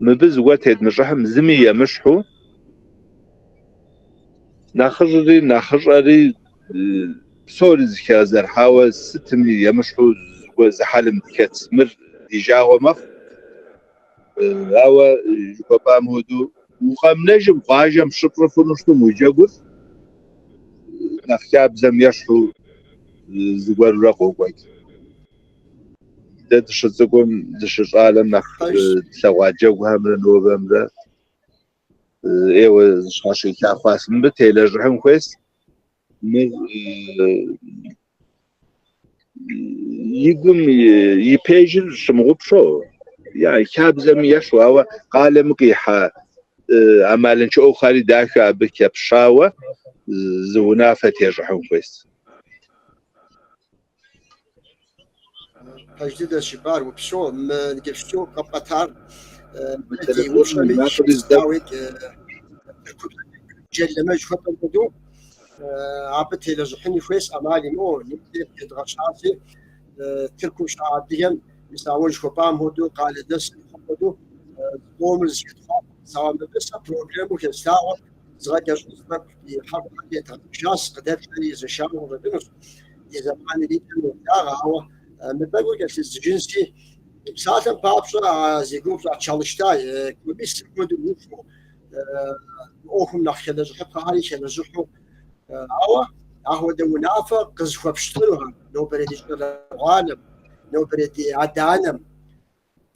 مبز وقت مشحم زمية مشحو ناخري سوري زكا زرحاوة ستمي يمشحو وزحالم كات مر ديجاو مخ هوا جوابام هودو وقام نجم قاجم شطرفو نشتو مجاور نخياب زم يشحو زوار رقو كويس ده تشتكم دشش عالم نخ سواجه وهم نوفمبر ايوه شاشي كافاس من بتيلجهم كويس من يقوم يبيجل شمغب شو يعني كاب زم يشوا هو قال مقيحة عمالن شو خالي داكا بكيب شاوة زونا فتيجهم كويس تجديد شبار وبشو نجيب شو قطار التليفون ما يقدر يزداد جل ما جفت البدو عبتي لجحني فيس أمالي مو نبدأ تدغشاسي تركوش عاديا مساوي شوبام هدو قال دس هدو بومز يدخل سواء بس بروجرام وكستاو زغاك يجوزك يحب يتشاس قدرت لي زشام وبدنس إذا ما نريد إنه هو مبغو كسيس جنسي ساعة بابشة زيجوب çalıştay كوبيس كودو وفو أوهم نخيل زحب هاري شل زحو هو ده منافق قزخو بشتروها نو بريد العالم نو بريد عدانم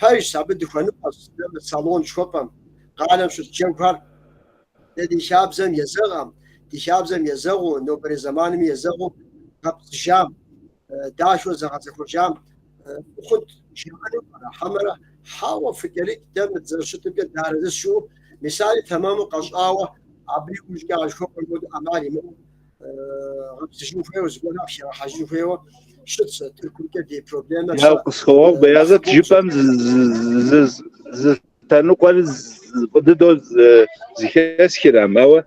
بايش عبد خنوس الصالون شوبم قالم شو تشنفر دي شابزم يزغم دي شابزم يزغو نو بريد زمانم يزغو قبض جام داشو زغزخو جام خد جمالي حمرة حاول فكرك دم تزرشت بقى دار شو مثالي تمام قشقاوة عبري وش قاعد شوف المود أمالي مو تشوفه وزبون أخشى حجوفه شت تركوا كذي بروبلم يا قصوا بيازة جيبهم ز تانو قال قددو زكاس كلام هو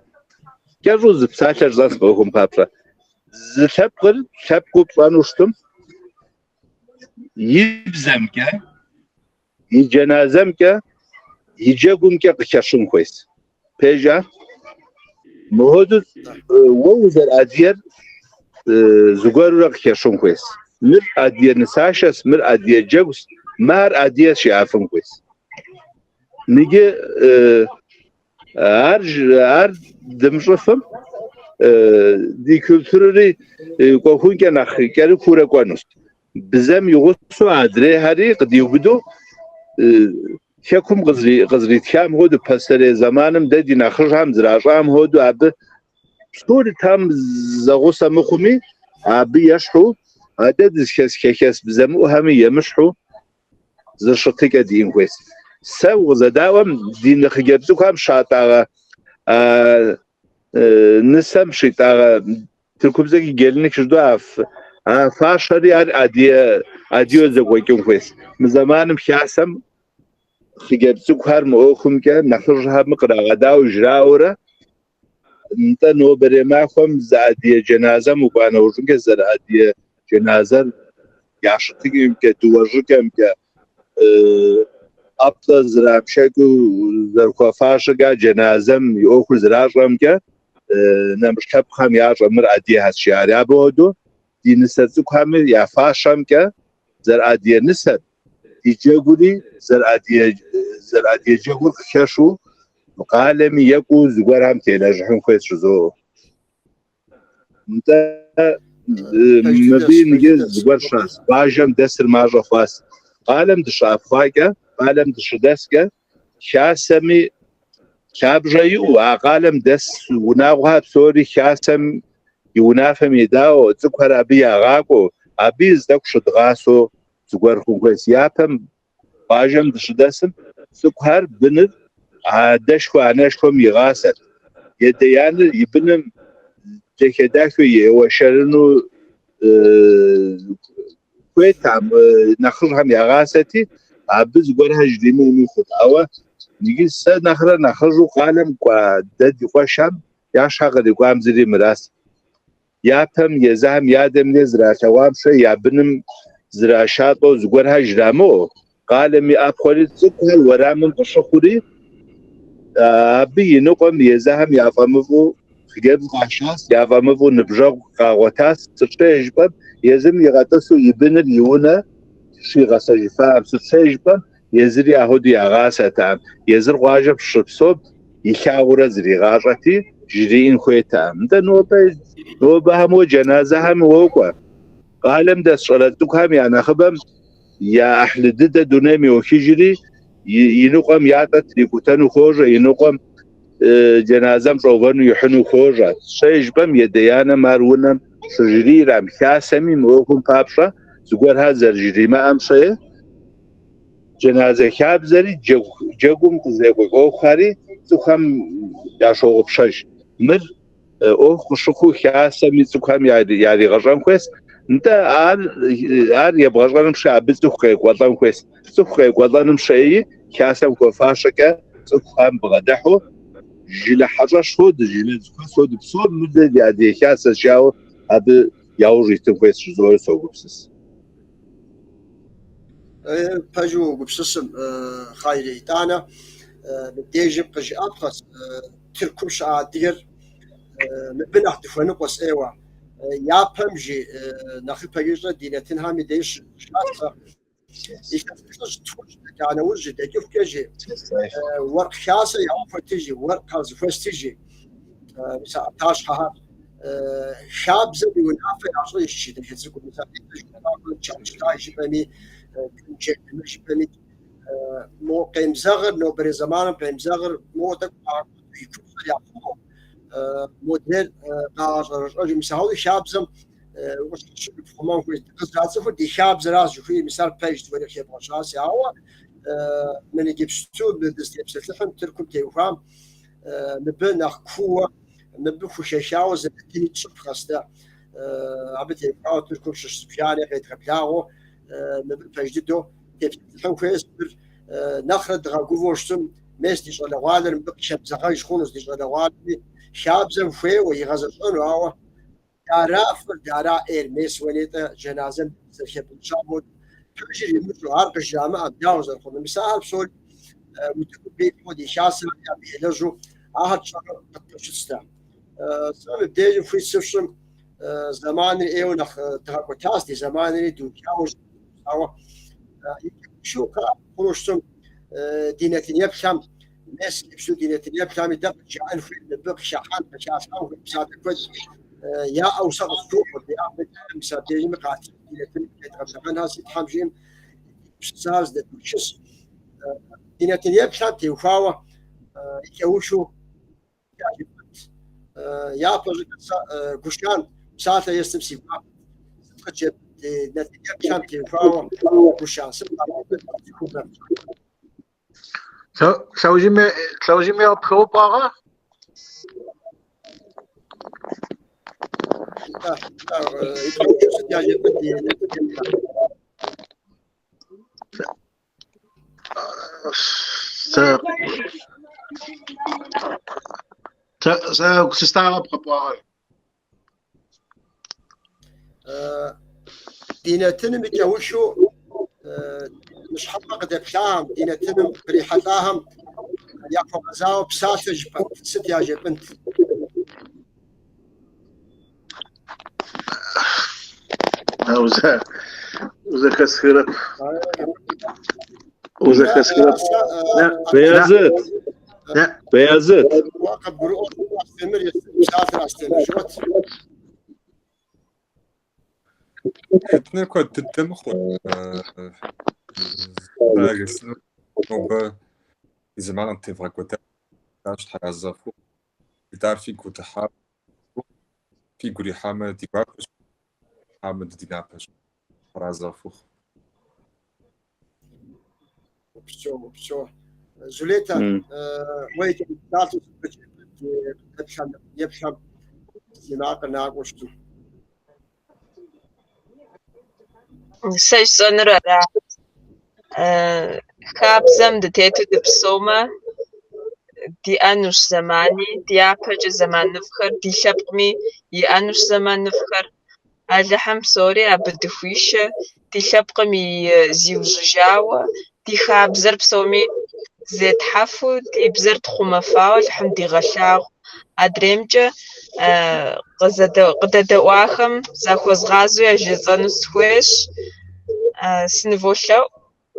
كروز بساتر زاس بهم بابرا زتبقر تبقوا بانوشتم يبزمك يجنازمك يجاكمك قشرشم كويس بيجا مهود ووزر أدير زغورق قشرشم كويس مر أدير نساشس مر أدير جاكس مار أدير شعافم كويس نيجي أر دمشفم دي كولتوري كوكون كان أخي كارو كورا كوانوس بزم يغصو عدري هاري قد يبدو شكم غزري تشام هودو بسر زمانم ددي نخرج هم زراجام هودو عب شور تام زغوسا مخمي عب يشحو عدد كيس بزمو هم يمشحو زرشتك دين كويس سو زداوم دين خجبزو كام شاطا نسم شيطا تركوبزكي جلنك شدو عف فاشري أديو زوجين كويس من زمان مشاسم خجبتك هر مؤخم كان نخرجها مقرأ غدا وجراورة أنت نو بريماكم زادية جنازة مبانا وجنك زادية جنازة يعشتك يمكن توجهك يمكن أبطل زرام شكو زرقافاشة جنازة يأخذ زراجم كان نمشكب خام يعرف مر أدية هالشيارع بودو دي نسبتك هم يفاشم که زرعدیه نسب يجاقولي زرعدية جاقول كشو مقالمي يقو زغور هم تيلاجحون كويس شزو انت مبي نجي زغور شاس باجم دسر ماجا خواس قالم دشاف خواكا قالم دشدسكا شاسمي شابجايو وقالم دس وناغوها بسوري شاسم يونافم يداو تذكر أبي أغاقو أبي زدك شدغاسو تذكر كويس يابم باجم دشدسم تذكر بند عادشكو عناشكو ميغاسر يديان يبنم تكداكو يوشرنو كويتام نخرجهم يغاستي أبي زغورها جديمو ميخد أوا نيجي سا نخرجو قالم كوا دد يقوشام ياشاقر يقوام زري مراس يابم يزهم يادم نزرع توام شيء يابنم زراشاتو زغورها جرامو قالم يأبخوري تذكر ورامن بشخوري أبي نقوم يزهم يافهمو خجاب قاشاس يافهمو نبجاق قاوتاس تشتهجبم يزم يغطسو يبنر يونا شي غساجي فهم تشتهجبم يزري أهودي أغاسة يزر غاجب شبصوب يشاورة زري غاجتي جرين خويتام ده نوبة همو جنازة هم وقوة قالم ده صلاتك هم يعني خبم يا أحلى دده دونامي وكيجري ينقم يعطت لكتانو خوجة ينقم جنازم روغانو يحنو خوجة شايجبم يديانا مارونم شجري رام كاسمي موكم بابشا زغور هذا جري ما أمشي جنازة كاب زري جاكم زيكو أوخاري تخم ياشو بشاش مر أوخ شخو كاسمي تخم يعني غرام كويس انت عار يبغى غرام شعب بتخيك والله كويس تخيك والله نمشي كاسم كفاشك تخم بغدحو جيل حرش خود جيل خود بسود مدة يعني كاسة شاو هذا ياوري تبغيس زور سوغبسس باجو بسسم خايري تانا بديجي بقجي أبخس تركم شعادير مبنح دفنقص إيوا يا بمجي ناخذ باجي دينتين هامي ديش شاسة يشتغل توش يعني وجد كيف كيجي ورق شاسة يا فتيجي ورق هذا فستيجي مثلا تاشها شاب زبي ونافع عشان يشيد يحسكم مثلا تشاي بني جيت مش بني مو قيم زغر نو بري زمان قيم زغر مو تك يكون يا موديل رجل مثال شاب زم وش فمان كويس قصة صفر دي شاب زراز في مثال بيج تبغى يخيب رشاس يا هو من يجيب ستوب بالدستيب سلحم تركم تيوفام نبنا قوة نبخو شاشاو زبتني تشوف خاستا عبتي قاو تركم شش بياني قيد قبلاغو نبفجدو تفهم كويس نخرج غاقوفوشتم ميس دي شغل غالر نبقى شاب زغايش خونس دي شغل غالر شاب زم فيه ويغزشون هو دارا إيرميس وليتا جنازة سرشب الشامود تجري مثل عرق الجامعة داوز الخون مثال بسول متكبي حودي شاسر يعني بيلجو أحد شغل تشستا سام بديجي في سفشم زمان إيو نخ تهاكو تاسدي زمان دو جاوز أو شو كا خروجتم دينتين يبشم ناس يبشو دينتين يبشم يدق جان في البق شحن بشاس أو بسات كويس يا أوسط السوق اللي مسافرين مقاتل دينتين يتغلبون هذا الحمجين ساز ده تشس دينتين يبشم تيوفاوة يكوشو يا بروجكت قشان ساعة يستمسي بقى تجيب نتيجة كم تيوفاوة قشان سوجي مي أبخو باغا سستعرب باغا دينتين متوشو مش حقق دبشام دينتين بريحتاهم ياكو غزاو بساسة جبنت ست يا جبنت وزا كسكرة وزا كسكرة بيازت واقع برؤوس استمر مسافر استمر شوت Хитнэр код тэтэм хот тагс нобо изман тевракота таш таразафу битар фигута ха фигури хама дибакш хама динапаш таразафу بشو زوليتا ويت داتو يبشم سماق ناقوشتو سجسونرا خابزم دتيتو دبسوما دي أنوش زماني دي أبج زمان نفخر دي شبقمي يأنوش زمان نفخر ألحم سوري أبدفويشة دي شبقمي زيوجاوة دي خابزر بسومي زيت حفو دي بزر تخومفاو لحم دي غشاو أدريمجا قددواخم زاخوزغازو يجيزانو سخويش سنفوشاو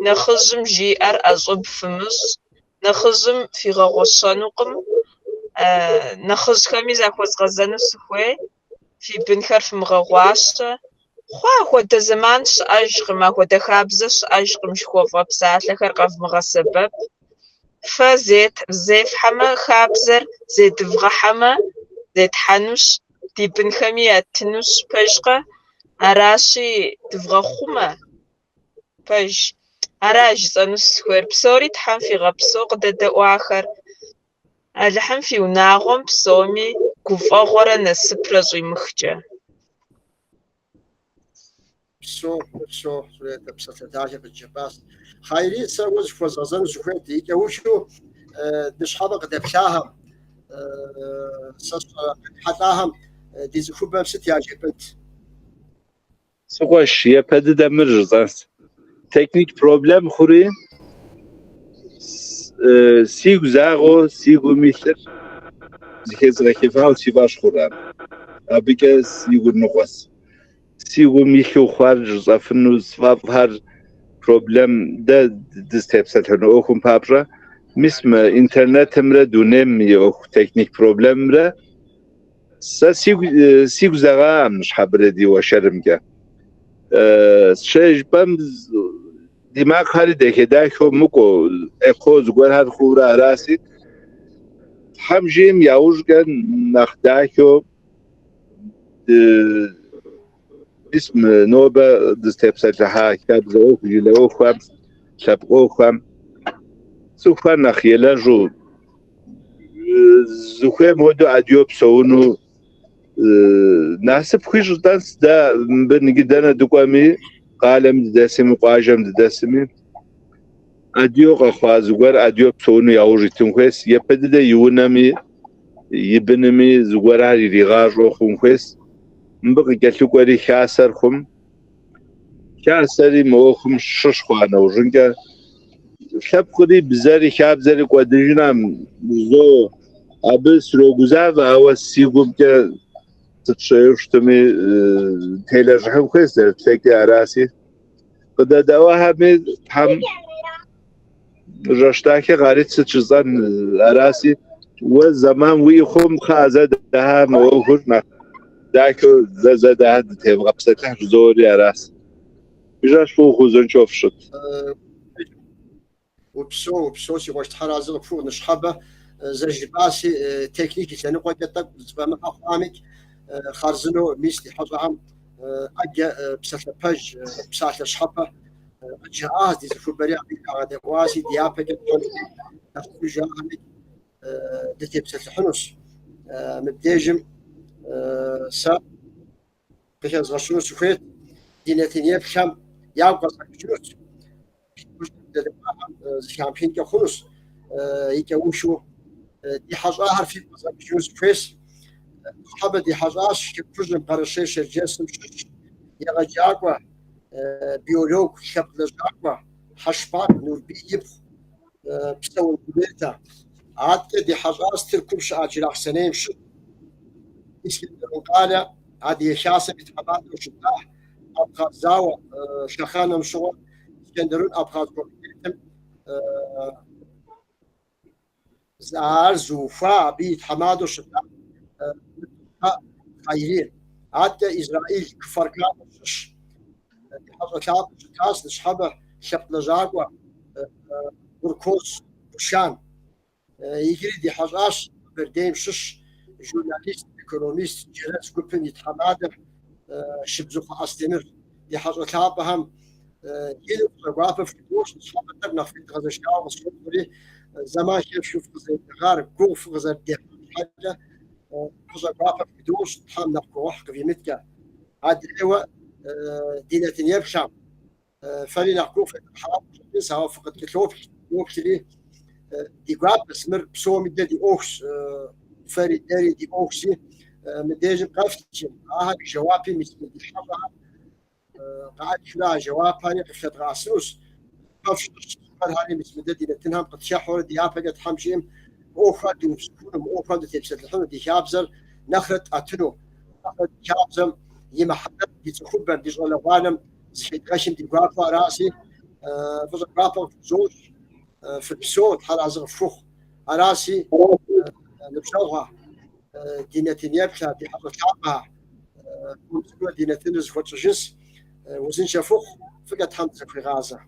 نخزم جيئر أزوب فمس نخزم في غوشانوقم نخز خمي زاخوزغازانو سخوي في بنخر في مغواشتا خوا دا زمان شأجغم دا خابزة شأجغم شخوفا بساعتلخر قف مغسبب فزيت زيف حما خابزر زيت فغا حما زيت حنوش دي بنخمي أتنوش بجغا أراشي تفغا خوما بج أراج زانوس سخوير بسوري تحم في غبسو قدد واخر ألحم في وناغم بسومي كوفا غورا نسبرا زوي مخجا بسو زوليتا بساتتاجة بالجباس خايري سوز فوزازان زخويتي كوشو مش حبق دبشاهم حتاهم ديز خوبم ست يعجبت سقوش يبدأ دمر زاس تكنيك problem خوري سيغ زاغو سيغ ميثر زيكز ركيفاو سيباش خوران أبيك سيغ نقص سيغ ميثو خارج زافنو سفافهر problem ده دستيبسات هنو أخم بابرا مسم إنترنت مرة دونم يوخ تكنيك problem مرة سيغ زاغا مش حبر دي وشرمجا شش بمز دماغ هاری دکه مکو اکوز گوهر هر خورا راسید همجیم یاوشگن نخداکو اسم نوبه دستپسات ها کتاب زوج جلو خام شبقو خام سوفا نخیلا جو زخم مودو عدیوب سونو ناسب خویش دانس دا بنگیدن دکامی قالم دسمی قاجم دسمی ادیو قخوازگور ادیو بسونو یاوجیتون خویس یپدده یونمی یبنمی زگور هری ریغاج رو خون خویس مبقی گلو گوری خاسر خم خاسری موخم شش خوانه و جنگه شب خودی بزاری خاب زاری قدرینم زو ابس رو گذار و آواز سیگم که تشيرشتمي تيلر هم كويس تفكي عراسي قد دواها هم رشتاكي غاريت ستشزان عراسي والزمان ويخم خازة دها موهرنا داكو زادها تبغى بسكه زوري عراس بيجاش فوق وزن شوف شت وبسو سي واش تحرازق فوق نشحبه زجباسي تكنيكي سنه قد زعما اخوامك خارزنو ميستي حضرهم اجا بسات باج بسات شحبه جاز دي فوبري على واسي ديابك جاهمك دتي بسات حنوس مبديجم سا بخيز غشنو سخيت دينتين يبشم يابقى سكشوس شامبيون كخلص يكوشو دي حاجه في سكشوس فيس حبة دي حاجاش كبرجن قرشيش الجسم يغجاقوا بيولوج شبل جاقوا حشبات نور بيجيب بسوي البيتا عاد دي حاجاش تركبش اجل احسنين شو اسكندر قال عاد يشاسب يتحبات وشتاه ابقى زاوة شخانة مشوار اسكندرون ابقى زار زوفا بيت حماد وشتاه خيرين حتى إسرائيل كفر كامش حصل كاس نشحبه شبل جاقوا بركوس بشان يجري دي حاجاش برديم شش جورناليست ايكونوميست جلس كوبن يتحمادر شبزوخ استمر دي حاجه كابهم يلو رغافه في دوش نشحبه تبنا في غزشاو وصوري زمان شوف غزي غار كوف غزي دي حاجه خزقافة بدوش تحام نقوح قبيمتك عاد الإيوة دينة يبشام فلي نقوف الحرام سواء فقط كتلوف لي دي قاب اسمر بسو مدة دي أوكس فري داري دي أوكسي مديجم قفتشم جوابي مثل دي حرام قاعد شلا جواباني قفشت غاسوس قفشت هاني مثل دي تنهم قد شحور دي قد حمشيم أوفرد وسكون أوفرد تبسط الحين دي شابزر نخرت أتنو نخرت شابزم يمحدد دي تخبر دي شغل غانم زيت غشم دي غافة راسي فز غافة زوج في البسوت حال عزغ فخ راسي نبشوها دينة يبشا دي حق شعبها ونسكوا دينة نز فتشجس وزن شفخ فقط حمد في غازة